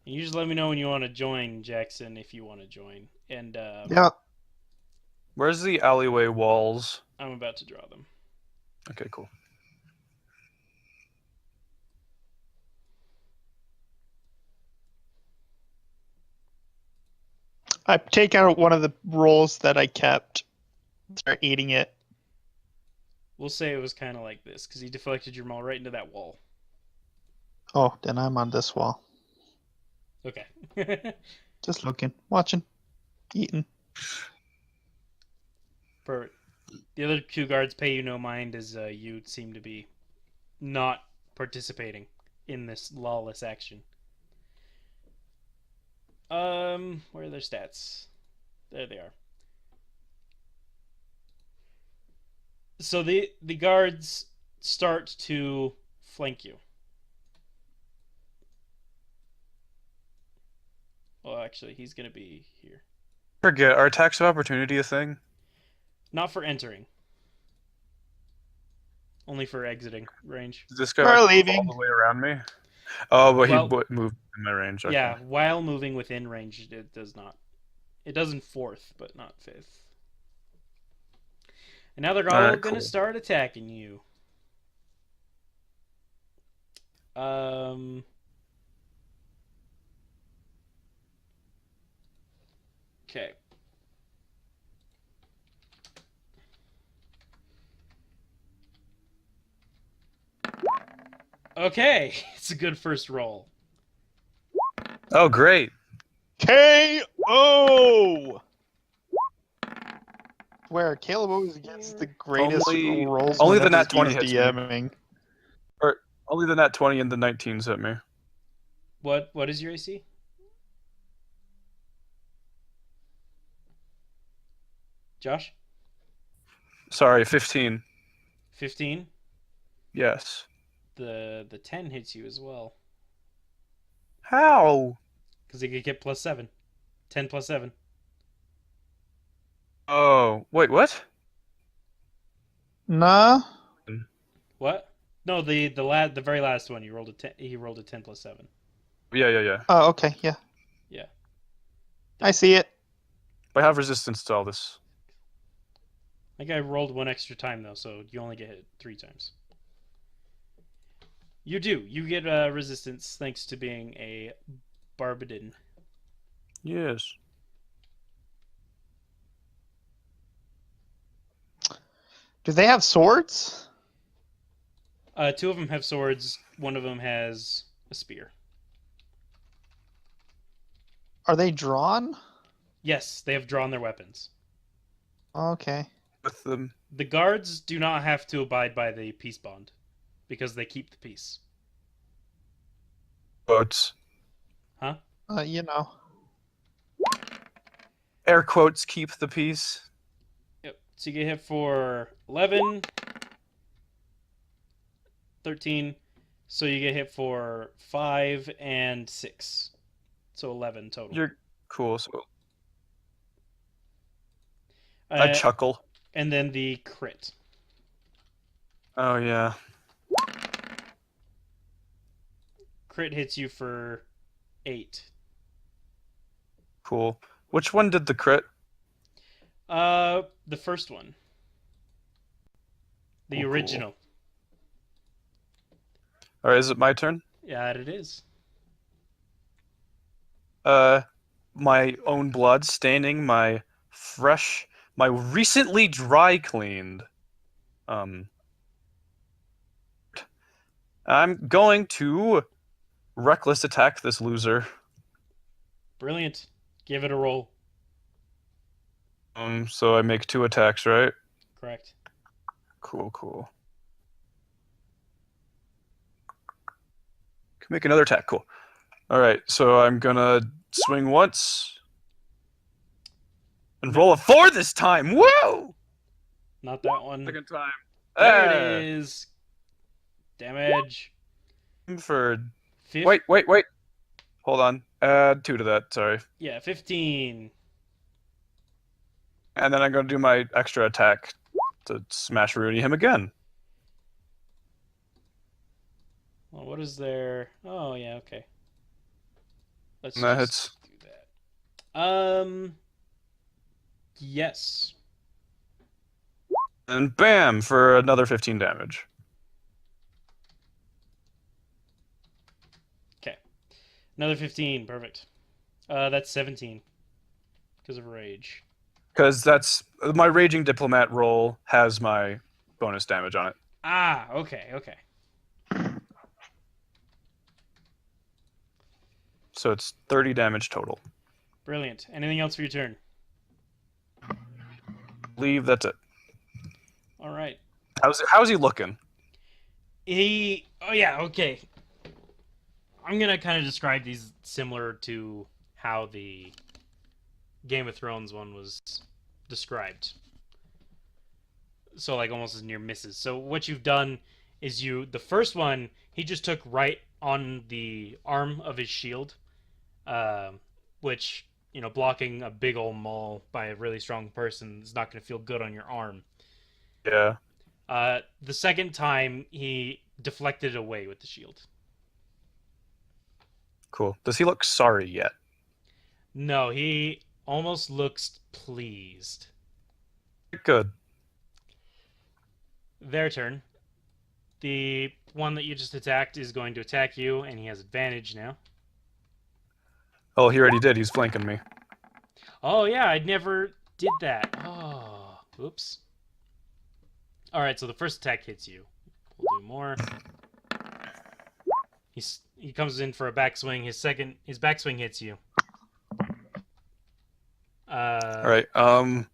You just let me know when you want to join, Jackson, if you want to join. And Yeah. Where's the alleyway walls? I'm about to draw them. Okay, cool. I take out one of the rolls that I kept. Start eating it. We'll say it was kind of like this, because he deflected your maul right into that wall. Oh, then I'm on this wall. Okay. Just looking, watching, eating. Perfect. The other two guards pay you no mind as you seem to be not participating in this lawless action. Where are their stats? There they are. So the guards start to flank you. Well, actually, he's gonna be here. Forget, are attacks of opportunity a thing? Not for entering. Only for exiting range. Did this guy We're like, move leaving. all the way around me? Oh, but Well- he moved in my range. Okay. Yeah, while moving within range, it does not. It does in fourth, but not fifth. And now they're all Alright, gonna cool. start attacking you. Um. Okay. Okay, it's a good first roll. Oh, great. KO. Where Caleb always gets the greatest Only rolls the whenever nat 20 he's hits me. DMing. Or only the nat 20 and the 19s hit me. What is your AC? Josh? Sorry, 15. 15? Yes. The 10 hits you as well. How? Because you get plus 7. 10 plus 7. Oh, wait, what? Nah. What? No, the very last one you rolled a 10. He rolled a 10 plus 7. Yeah. Oh, okay, yeah. Yeah. I see it. But I have resistance to all this. I think I rolled one extra time though, so you only get hit 3 times. You do. You get resistance thanks to being a Barbadin. Yes. Do they have swords? 2 of them have swords. 1 of them has a spear. Are they drawn? Yes, they have drawn their weapons. Okay. With them. The guards do not have to abide by the peace bond because they keep the peace. Quotes. Huh? You know. Air quotes, keep the peace. Yep. So you get hit for 11, 13. So you get hit for 5 and 6. So 11 total. You're cool. So I chuckle. And then the crit. Oh, yeah. Crit hits you for 8. Cool. Which one did the crit? The first one. The Cool. original. Alright, is it my turn? Yeah, it is. My own blood staining my recently dry cleaned. I'm going to reckless attack this loser. Brilliant. Give it a roll. So I make 2 attacks, right? Correct. Cool. Can make another attack, cool. Alright, so I'm gonna swing once. And roll a 4 this time! Woo! Not that one. Second time. There it is. Damage. For... Fif- Wait. Hold on. Add 2 to that, sorry. Yeah, 15. And then I'm gonna do my extra attack to smash Rudy him again. Well, what is there? Oh, yeah, okay. Let's And that just hits. do that. Yes. And bam! For another 15 damage. Okay. Another 15. Perfect. That's 17. Because of rage. Because that's... My Raging Diplomat roll has my bonus damage on it. Ah, okay. So it's 30 damage total. Brilliant. Anything else for your turn? Believe that's it. All right. How's he looking? Oh yeah, okay. I'm gonna kind of describe these similar to how the Game of Thrones one was described. So like almost as near misses. So what you've done is the first one, he just took right on the arm of his shield, which, blocking a big old maul by a really strong person is not going to feel good on your arm. Yeah. The second time, he deflected away with the shield. Cool. Does he look sorry yet? No, he almost looks pleased. Good. Their turn. The one that you just attacked is going to attack you, and he has advantage now. Oh, he already did. He's flanking me. Oh, yeah, I never did that. Oh, oops. Alright, so the first attack hits you. We'll do more. He comes in for a backswing. His backswing hits you. All right. I'm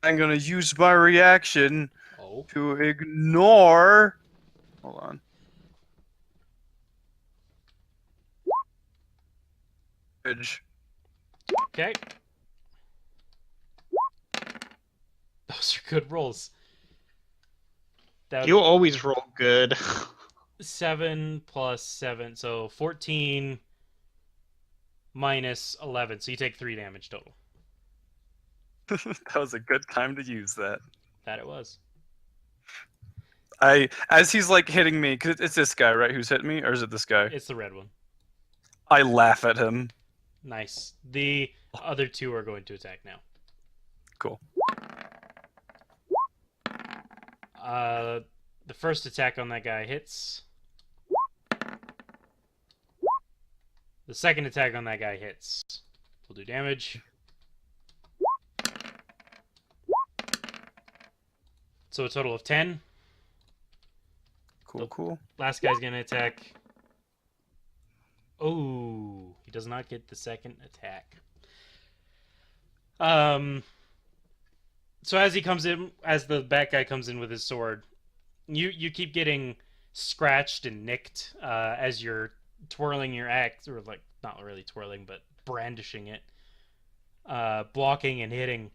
gonna use my reaction Oh. to ignore. Hold on. Edge. Okay. Those are good rolls. That You always roll good. 7 plus 7, so 14 minus 11, so you take 3 damage total. That was a good time to use that. That it was. As he's like hitting me, cause it's this guy, right? Who's hitting me, or is it this guy? It's the red one. I laugh at him. Nice. The other 2 are going to attack now. Cool. The first attack on that guy hits. The second attack on that guy hits. We'll do damage. So a total of 10. Cool. Last guy's gonna attack. Oh, he does not get the second attack. So as he comes in, as the bad guy comes in with his sword, you keep getting scratched and nicked as you're twirling your axe, or like not really twirling, but brandishing it, blocking and hitting.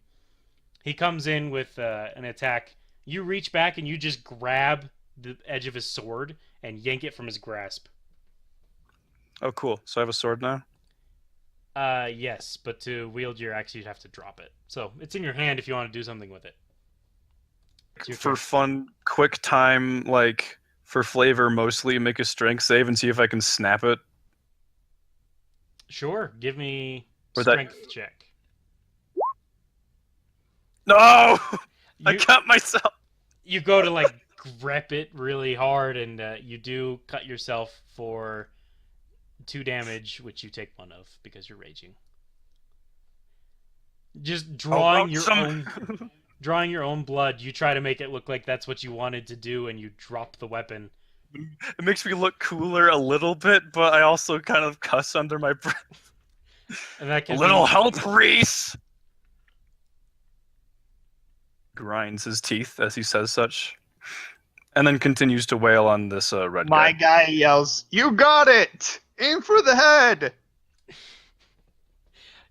He comes in with an attack. You reach back and you just grab the edge of his sword and yank it from his grasp. Oh, cool. So I have a sword now? Yes, but to wield your axe, you'd have to drop it. So it's in your hand if you want to do something with it. It's your For turn. fun, quick time, like, for flavor mostly, make a strength save and see if I can snap it. Sure, give me Or that- strength check. No! I You, cut myself! you go to like grip it really hard, and you do cut yourself for 2 damage, which you take 1 of because you're raging. Just drawing drawing your own blood, you try to make it look like that's what you wanted to do, and you drop the weapon. It makes me look cooler a little bit, but I also kind of cuss under my breath. And that A can little be, help, Reese! Grinds his teeth as he says such, and then continues to wail on this red My guy. guy yells, "You got it! Aim for the head!"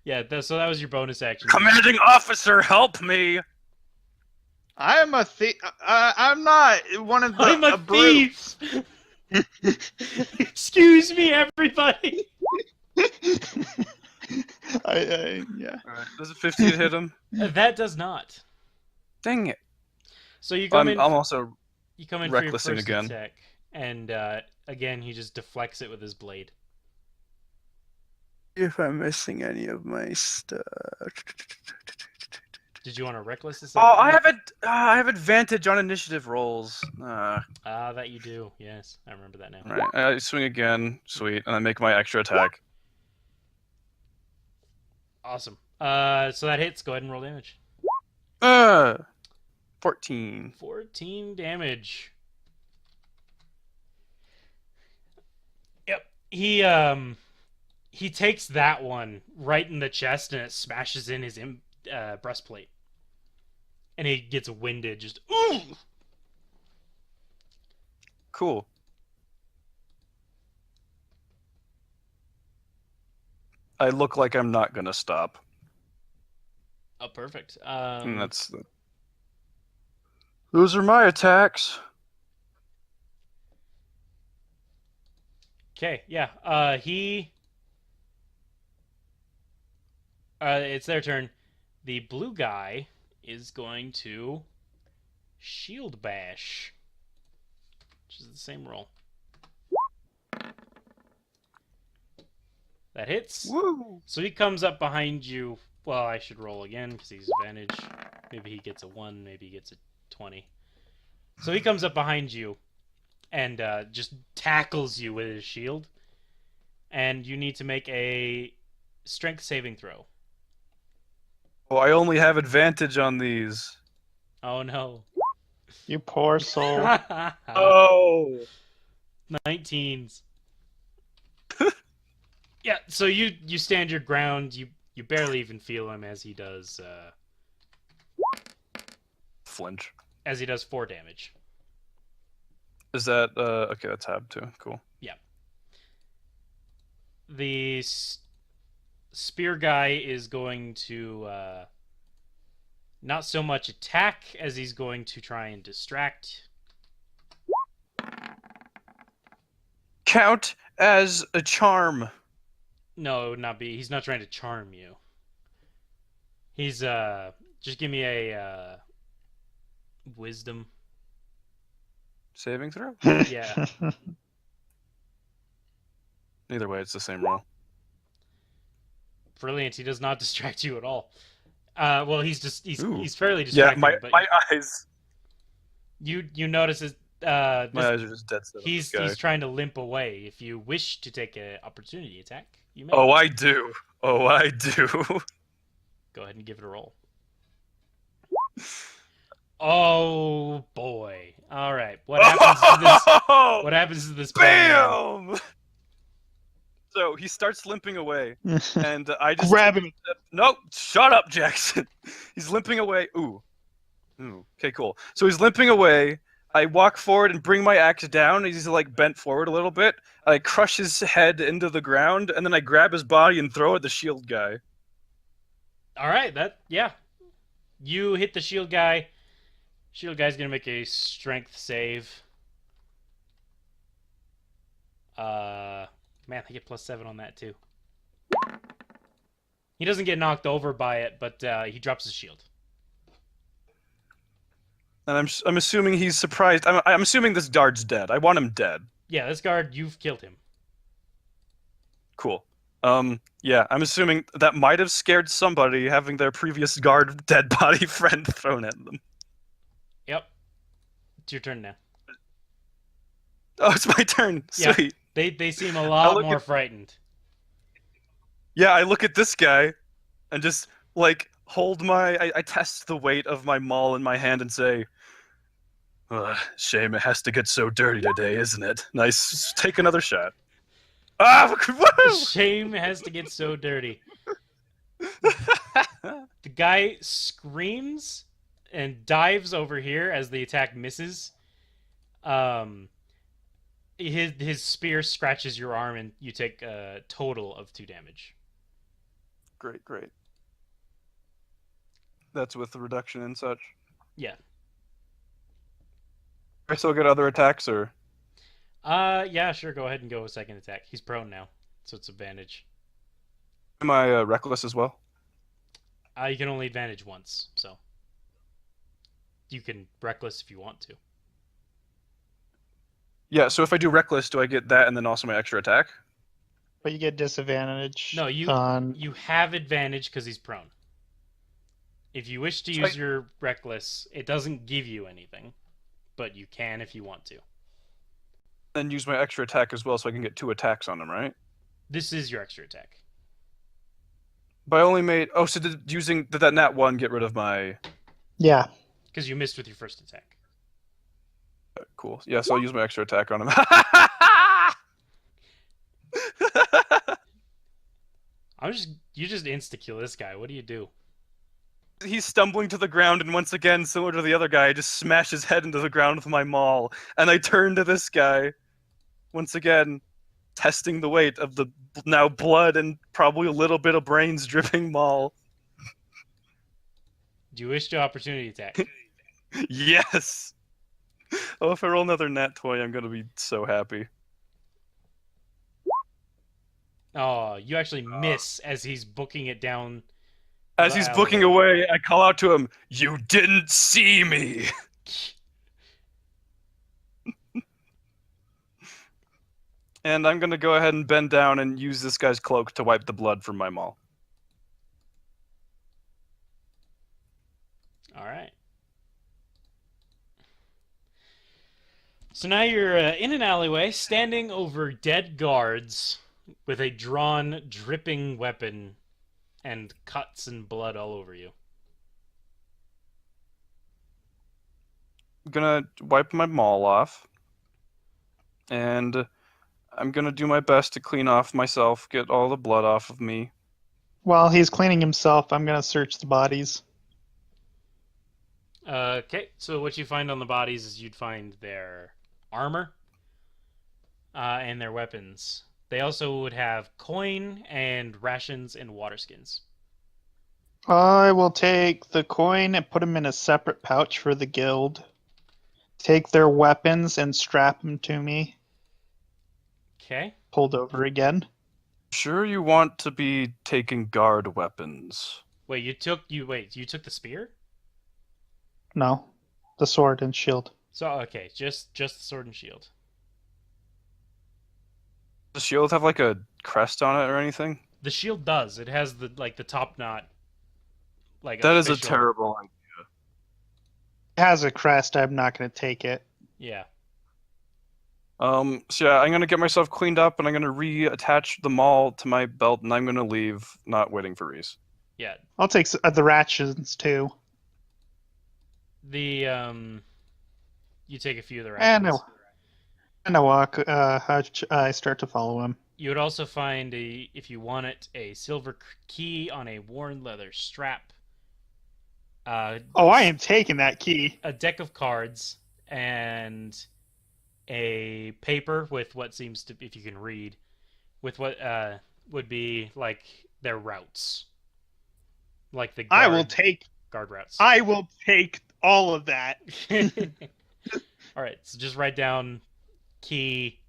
yeah. So that was your bonus action. Commanding officer, help me! I'm a thief. I'm not one of the. I'm a brutes. thief. Excuse me, everybody. Yeah. Alright, does a 15 hit him? That does not. Dang it. So you come I'm in. also You come in for your recklessing first again. attack, and again he just deflects it with his blade. If I'm missing any of my stuff. Did you want to reckless this? Oh, I have advantage on initiative rolls. That you do. Yes, I remember that now. Right, I swing again, sweet, and I make my extra attack. Awesome. So that hits. Go ahead and roll damage. 14. 14 damage. Yep. He takes that one right in the chest, and it smashes in his breastplate. And he gets winded, just ooh. Cool. I look like I'm not gonna stop. Oh, perfect. And that's the... Those are my attacks. Okay, yeah. It's their turn. The blue guy is going to shield bash, which is the same roll. That hits. Woo! So he comes up behind you. Well, I should roll again because he's advantage. Maybe he gets a 1, maybe he gets a 20. So he comes up behind you and just tackles you with his shield. And you need to make a strength saving throw. Oh, I only have advantage on these. Oh no. You poor soul. Oh! 19s. Yeah, so you stand your ground. You barely even feel him as he does Flinch. 4 damage. Is that okay? That's tab too. Cool. Yeah. The spear guy is going to not so much attack as he's going to try and distract. Count as a charm. No, not be. He's not trying to charm you. He's just give me a wisdom. Saving throw? Yeah. Either way, it's the same roll. Brilliant. He does not distract you at all. Well, he's Ooh. fairly Yeah, distracting. my but eyes. you notice his, My eyes are just dead set on this guy. he's trying to limp away. If you wish to take an opportunity attack, you may. Oh, I do. Oh, I do. Go ahead and give it a roll. Oh boy! All right, what happens to this? What happens to this? Bam! So he starts limping away, and I just Grab him. Nope, shut up, Jackson. He's limping away. Ooh. Okay, cool. So he's limping away. I walk forward and bring my axe down. He's like bent forward a little bit. I crush his head into the ground, and then I grab his body and throw it at the shield guy. All right, yeah. You hit the shield guy. Shield guy's gonna make a strength save. Man, I get +7 on that too. He doesn't get knocked over by it, but he drops his shield. And I'm assuming he's surprised. I'm assuming this guard's dead. I want him dead. Yeah, this guard, you've killed him. Cool. Yeah, I'm assuming that might have scared somebody having their previous guard dead body friend thrown at them. Yep. It's your turn now. Oh, it's my turn. Yeah. Sweet. They seem a lot more frightened. Yeah, I look at this guy and just like hold I test the weight of my maul in my hand and say, shame it has to get so dirty today, isn't it? Nice. Take another shot. Ah, woo! Shame has to get so dirty. The guy screams and dives over here as the attack misses. His spear scratches your arm and you take a total of 2 damage. Great. That's with the reduction and such. Yeah. I still get other attacks, or? Yeah, sure. Go ahead and go with second attack. He's prone now, so it's advantage. Am I reckless as well? You can only advantage once, so you can reckless if you want to. Yeah. So if I do reckless, do I get that and then also my extra attack? But you get disadvantage. No, you have advantage because he's prone. If you wish to use your reckless, it doesn't give you anything, but you can if you want to. Then use my extra attack as well, so I can get 2 attacks on him, right? This is your extra attack. But I only made. Oh, so did that nat 1 get rid of my? Yeah. Because you missed with your first attack. Cool. Yeah, so I'll use my extra attack on him. You just insta-kill this guy. What do you do? He's stumbling to the ground, and once again, similar to the other guy, I just smash his head into the ground with my maul. And I turn to this guy, once again, testing the weight of the now blood and probably a little bit of brains dripping maul. Do you wish to opportunity attack? Yes! Oh, if I roll another nat 20, I'm gonna be so happy. Oh, you actually miss as he's booking it down. As he's booking away, I call out to him, "You didn't see me!" And I'm gonna go ahead and bend down and use this guy's cloak to wipe the blood from my maul. Alright. So now you're in an alleyway, standing over dead guards with a drawn, dripping weapon and cuts and blood all over you. I'm gonna wipe my maul off. and I'm gonna do my best to clean off myself, get all the blood off of me. While he's cleaning himself, I'm gonna search the bodies. Okay, so what you find on the bodies is you'd find their armor and their weapons. They also would have coin and rations and water skins. I will take the coin and put them in a separate pouch for the guild. Take their weapons and strap them to me. Okay. Pulled over again. Sure, you want to be taking guard weapons. Wait, you took the spear? No, the sword and shield. So okay, just the sword and shield. Does the shield have like a crest on it or anything? The shield does. It has the top knot like That is a official. terrible idea. It has a crest. I'm not gonna take it. Yeah. So yeah, I'm gonna get myself cleaned up and I'm gonna reattach them all to my belt and I'm gonna leave, not waiting for Reese. Yeah. I'll take the rations too. The you take a few of the And rations. I walk. I start to follow him. You would also find if you want it, a silver key on a worn leather strap. Oh, I am taking that key. A deck of cards and a paper with what seems to, if you can read, with what would be like their routes, like the I will take. guard routes. I will take all of that. All right, so just write down key.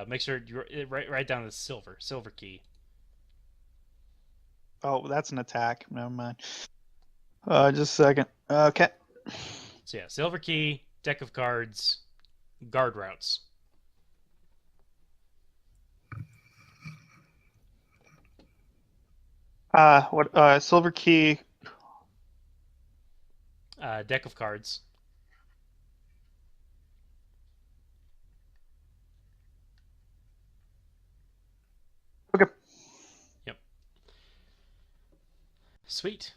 Make sure you write down the silver key. Oh, that's an attack. Never mind. Just a second. Okay. So yeah, silver key, deck of cards, guard routes. What? Silver key. Deck of cards. Okay. Yep. Sweet.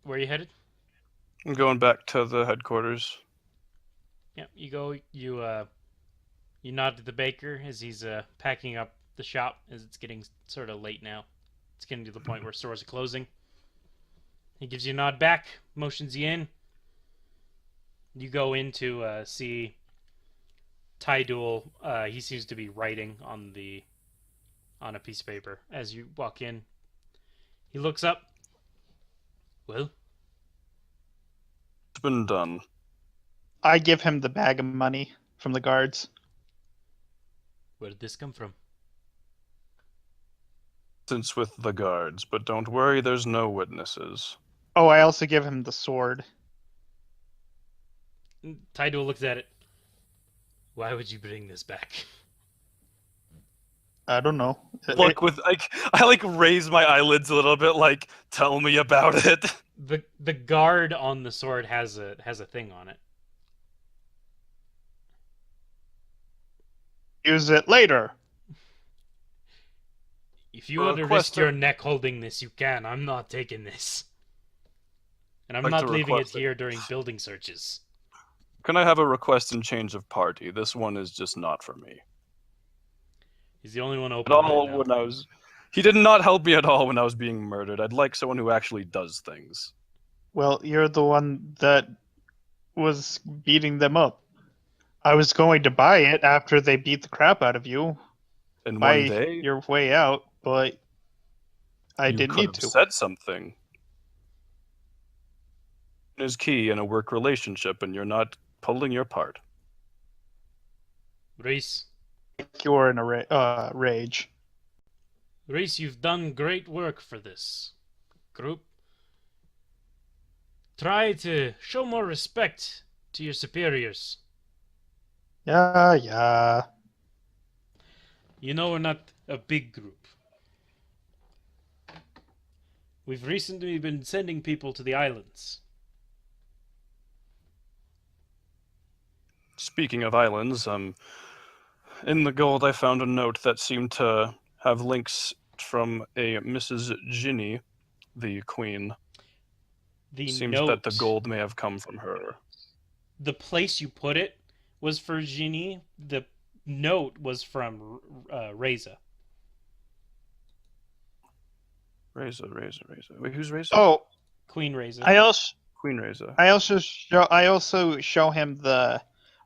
Where are you headed? I'm going back to the headquarters. Yeah, you go. You nod to the baker as he's packing up the shop as it's getting sort of late now. It's getting to the point where stores are closing. He gives you a nod back, motions you in. You go in to see Tydul. He seems to be writing on a piece of paper as you walk in. He looks up. Well, It's been done. I give him the bag of money from the guards. where did this come from? Since with the guards, but don't worry, there's no witnesses. Oh, I also give him the sword. Tydul looks at it. Why would you bring this back? I don't know. Look, with I raise my eyelids a little bit, like, tell me about it. The guard on the sword has a thing on it. Use it later. If you want to risk your neck holding this, you can. I'm not taking this. And I'm not leaving it here during building searches. Can I have a request and change of party? This one is just not for me. He's the only one open At right all now. when I was, he did not help me at all when I was being murdered. I'd like someone who actually does things. Well, you're the one that was beating them up. I was going to buy it after they beat the crap out of you. In Buy one day, your way out, but I you didn't could need have to. said something. Is key in a work relationship, and you're not pulling your part. Reese. You're in a rage. Reese, you've done great work for this group. Try to show more respect to your superiors. Yeah. You know we're not a big group. We've recently been sending people to the islands. Speaking of islands, in the gold I found a note that seemed to have links from a Mrs. Ginny, the queen. The Seems note, that the gold may have come from her. the place you put it was for Ginny. The note was from Reza. Reza. Wait, who's Reza? Oh, Queen Reza. Queen Reza. I also show him the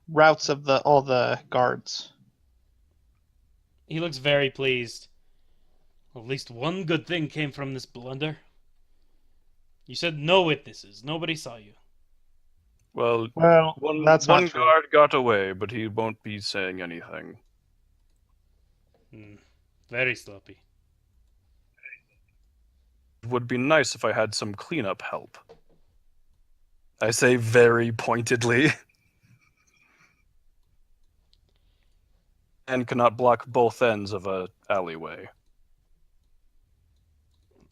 routes of all the guards. He looks very pleased. At least one good thing came from this blunder. You said no witnesses. Nobody saw you. Well, Well, that's not one true. guard got away, but he won't be saying anything. Very sloppy. It would be nice if I had some cleanup help. I say very pointedly. And cannot block both ends of a alleyway.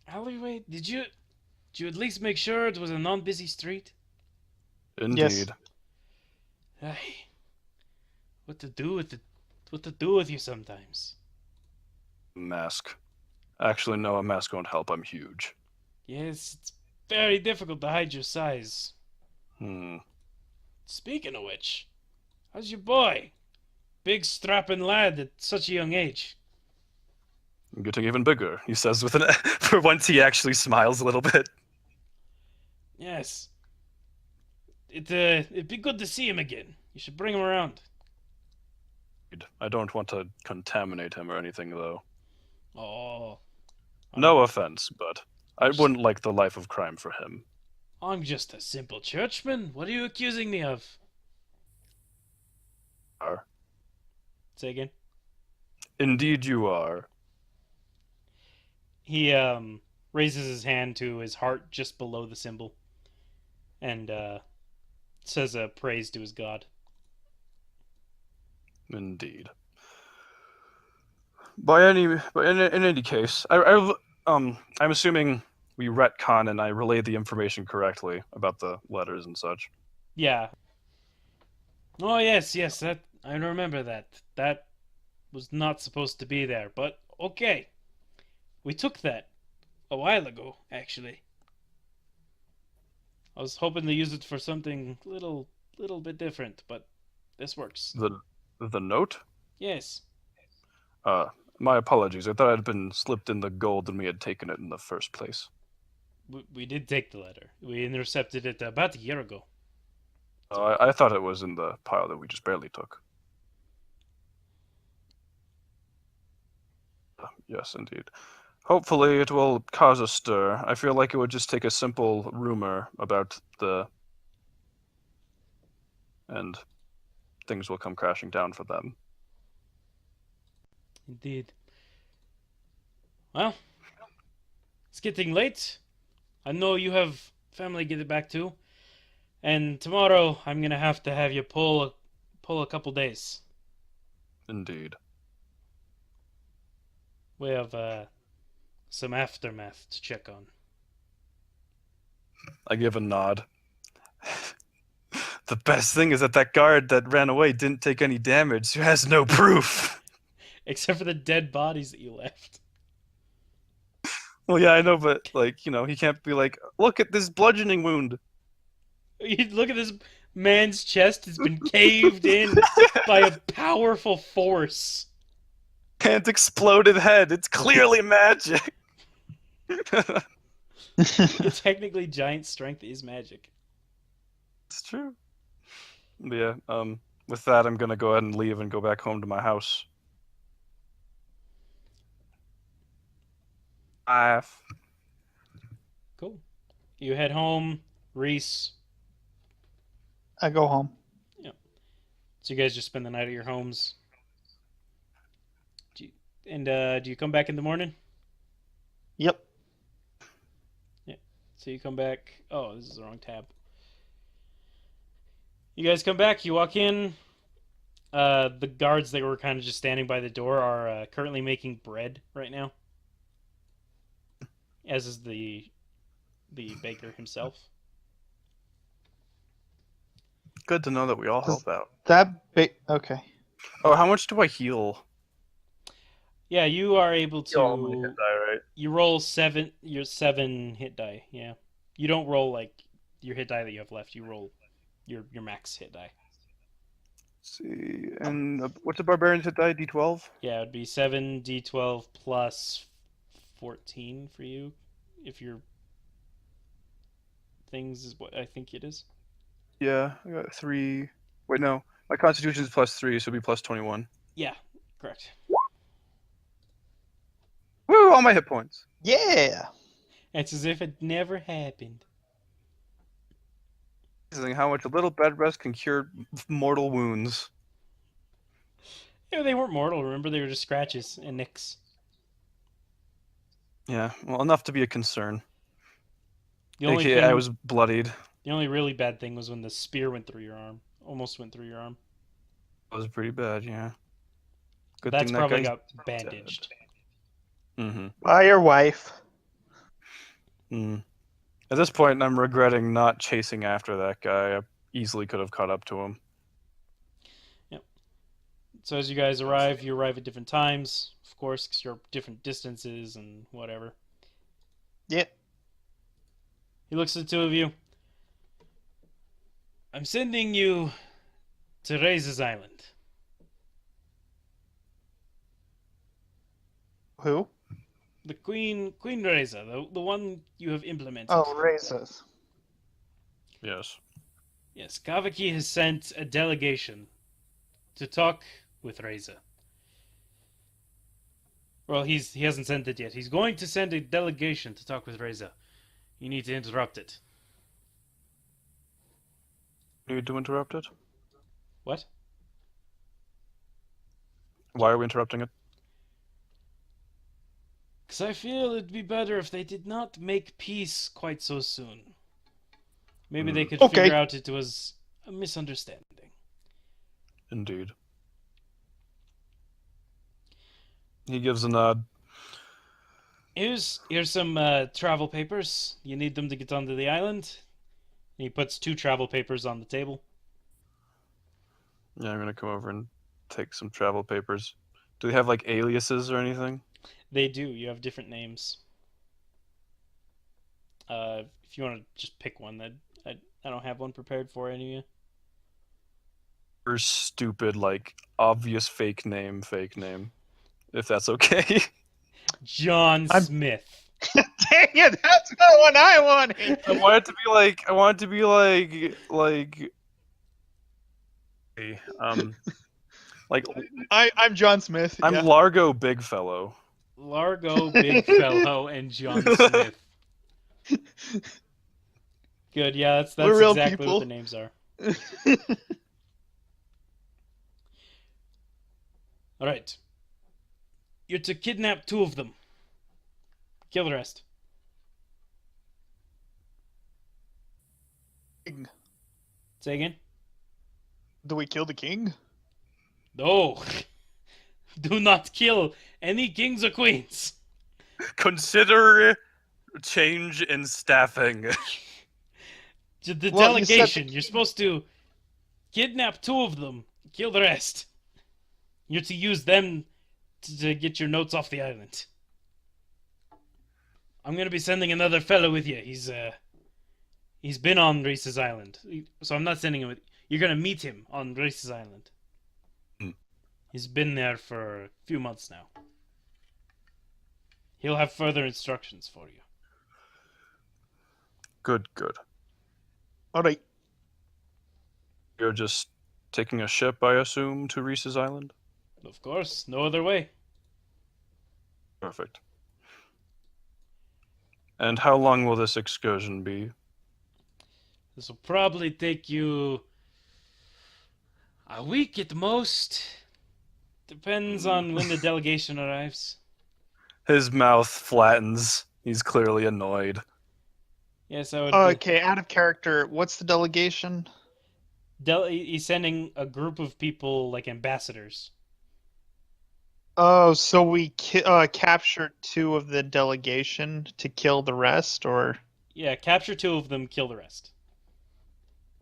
Alleyway? Did you at least make sure it was a non-busy street? Indeed. Ay, what to do with you sometimes. Mask. Actually, no, a mask won't help. I'm huge. Yes, it's very difficult to hide your size. Hmm. Speaking of which, how's your boy? Big strapping lad at such a young age. I'm getting even bigger, he says with an for once he actually smiles a little bit. Yes. It'd be good to see him again. You should bring him around. I don't want to contaminate him or anything, though. Oh. No offense, but I wouldn't like the life of crime for him. I'm just a simple churchman. What are you accusing me of? Are. Say again. Indeed you are. He raises his hand to his heart just below the symbol and says a praise to his god. Indeed. In any case, I'm assuming we retcon and I relay the information correctly about the letters and such. Yeah. Oh yes, that I remember that. That was not supposed to be there, but okay. We took that a while ago, actually. I was hoping to use it for something little bit different, but this works. The note? Yes. My apologies. I thought it had been slipped in the gold and we had taken it in the first place. We did take the letter. We intercepted it about a year ago. I thought it was in the pile that we just barely took. Yes, indeed. Hopefully it will cause a stir. I feel like it would just take a simple rumor about and things will come crashing down for them. Indeed. Well, it's getting late. I know you have family to get back to. And tomorrow I'm gonna have to have you pull a couple days. Indeed. We have some aftermath to check on. I give a nod. The best thing is that guard that ran away didn't take any damage, so has no proof. Except for the dead bodies that you left. Well, yeah, I know, but, he can't be like, look at this bludgeoning wound. You look at this man's chest, it's been caved in by a powerful force. And exploded head. It's clearly magic. Technically, giant strength is magic. It's true. But yeah, with that, I'm gonna go ahead and leave and go back home to my house. Cool. You head home, Reese. I go home. Yeah. So you guys just spend the night at your homes. Do you come back in the morning? Yep. Yeah. So you come back. Oh, this is the wrong tab. You guys come back. You walk in. The guards that were kind of just standing by the door are currently making bread right now. As is the baker himself. Good to know that we all help out. Okay. Oh, how much do I heal? Yeah, you are able to. All my hit die, right? You roll your 7 hit die. Yeah, you don't roll like your hit die that you have left. You roll your max hit die. see. And what's a barbarian hit die? D12? Yeah, it would be 7d12 plus 14 for you, if your things is what I think it is. Yeah, I got 3. Wait, no. My constitution is +3, so it'll be +21. Yeah, correct. Woo! All my hit points. Yeah. It's as if it never happened. Amazing how much a little bed rest can cure mortal wounds. Yeah, they weren't mortal, remember? They were just scratches and nicks. Yeah, well, enough to be a concern. The only AKA, thing, I was bloodied. the only really bad thing was when the spear went through your arm. Almost went through your arm. That was pretty bad, yeah. Good That's thing that probably guy's got bandaged. Mm-hmm. By your wife. Mm. At this point, I'm regretting not chasing after that guy. I easily could have caught up to him. So as you guys arrive, you arrive at different times, of course, because you're different distances and whatever. Yeah. He looks at the two of you. I'm sending you to Reza's Island. Who? The Queen Reza, the one you have implemented. Oh, racist. Yes. Yes, Kavaki has sent a delegation to talk with Reza. Well, he hasn't sent it yet. He's going to send a delegation to talk with Reza. You need to interrupt it. Need to interrupt it? What? Why are we interrupting it? Because I feel it'd be better if they did not make peace quite so soon. Maybe they could Okay. figure out it was a misunderstanding. Indeed. He gives a nod. Here's some travel papers. You need them to get onto the island. And he puts 2 travel papers on the table. Yeah, I'm gonna come over and take some travel papers. Do they have like aliases or anything? They do. You have different names. If you want to just pick one, I don't have one prepared for any of you. Or stupid, like obvious fake name. If that's okay. John Smith. Dang it, that's the one I wanted. I want it to be like I'm John Smith. I'm yeah. Largo Big Fellow. Largo, Big Fellow, and John Smith. Good, yeah, that's We're real exactly people. what the names are. Alright. You're to kidnap 2 of them. Kill the rest. Say again? Do we kill the king? No. Do not kill any kings or queens. Consider change in staffing. The Well, you said delegation. You're supposed to kidnap 2 of them. Kill the rest. You're to use them to get your notes off the island. I'm gonna be sending another fellow with you. He's been on Reese's Island, so I'm not sending him with. You're gonna meet him on Reese's Island. He's been there for a few months now. He'll have further instructions for you. Good. Alright. You're just taking a ship, I assume, to Reese's Island? Of course, no other way. Perfect. And how long will this excursion be? This will probably take you a week at most. Depends on when the delegation arrives. His mouth flattens. He's clearly annoyed. Yes, I would. Okay, out of character, what's the delegation? He's sending a group of people like ambassadors. Oh, so we captured 2 of the delegation to kill the rest, or? Yeah, capture 2 of them, kill the rest.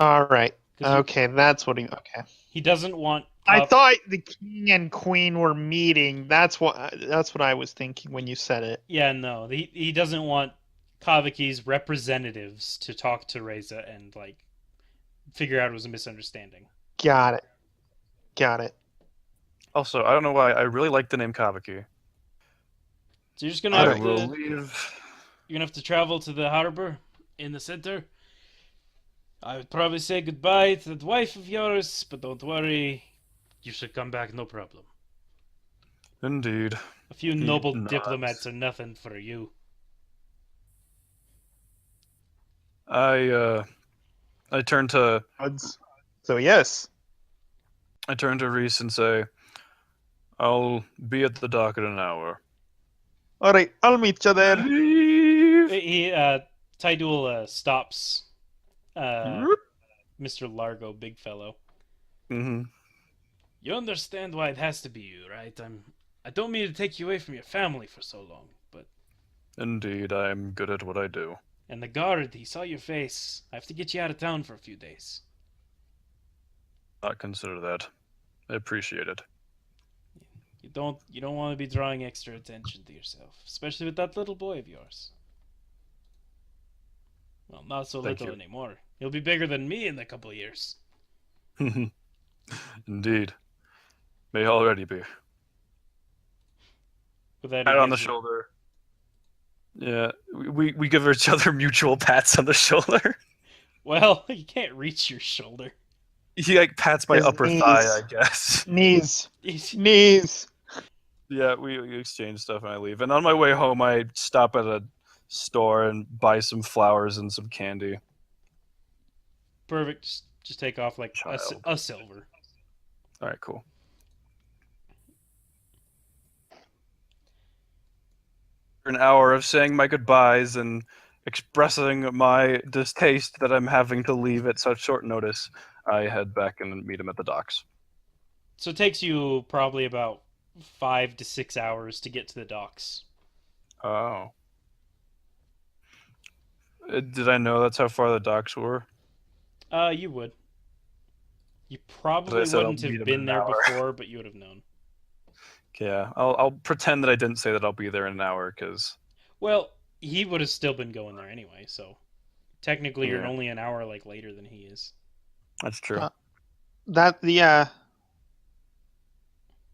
Alright. 'Cause Okay, that's what he... Okay. he doesn't want. I thought the king and queen were meeting. That's what I was thinking when you said it. Yeah, no, he doesn't want Kavaki's representatives to talk to Reza and like figure out it was a misunderstanding. Got it. Got it. Also, I don't know why I really like the name Kabaki. So you're just gonna I have will to leave. you're gonna have to travel to the harbor in the center. I would probably say goodbye to that wife of yours, but don't worry, you should come back no problem. Indeed. A few He noble diplomats nods. are nothing for you. I turn to So yes. Reese and say, "I'll be at the dock in an hour." All right, I'll meet you there. Leave. Tydul stops Mr. Largo, big fellow. Mm-hmm. You understand why it has to be you, right? I don't mean to take you away from your family for so long, but Indeed, I am good at what I do. and the guard, he saw your face. I have to get you out of town for a few days. Not consider that. I appreciate it. You don't want to be drawing extra attention to yourself, especially with that little boy of yours. Well, not so Thank little you. anymore. He'll be bigger than me in a couple of years. Indeed. May already be. With that, Pat he on the gives you- shoulder. Yeah, we give each other mutual pats on the shoulder. Well, you can't reach your shoulder. He like pats my His upper knees. thigh, I guess. Knees. He's- Knees. Yeah, we exchange stuff and I leave. And on my way home, I stop at a store and buy some flowers and some candy. Perfect. Just take off like Child. a silver. All right, cool. An hour of saying my goodbyes and expressing my distaste that I'm having to leave at such short notice, I head back and meet him at the docks. So it takes you probably about 5 to 6 hours to get to the docks. Oh. Did I know that's how far the docks were? You would. You probably I said I'll wouldn't meet have him been in an there hour. before, but you would have known. Yeah, I'll pretend that I didn't say that I'll be there in an hour, because... Well, he would have still been going there anyway, so technically you're Yeah. only an hour like later than he is. That's true.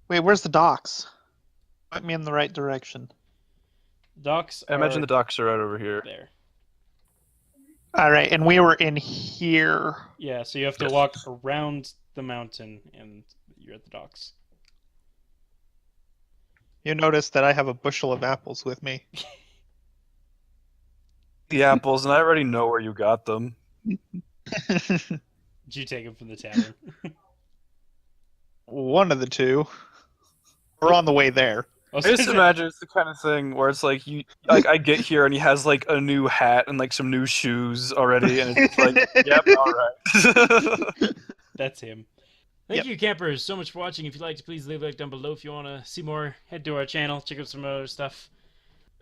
Wait, where's the docks? Point me in the right direction. Docks I imagine are the docks are right over here. there. All right, and we were in here. Yeah, so you have to Yes. walk around the mountain and you're at the docks. You notice that I have a bushel of apples with me. The apples, and I already know where you got them. Did you take them from the tavern? One of the two. We're on the way there. Oh, I just imagine it's the kind of thing where it's like I get here and he has like a new hat and like some new shoes already, and it's like, yep, all right. That's him. Thank you, campers, so much for watching. If you'd like to, please leave a like down below. If you want to see more, head to our channel, check out some other stuff.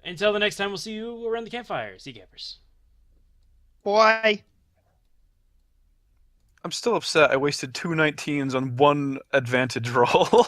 Until the next time, we'll see you around the campfire. See you, campers. Why? I'm still upset. I wasted 2 19s on one advantage roll.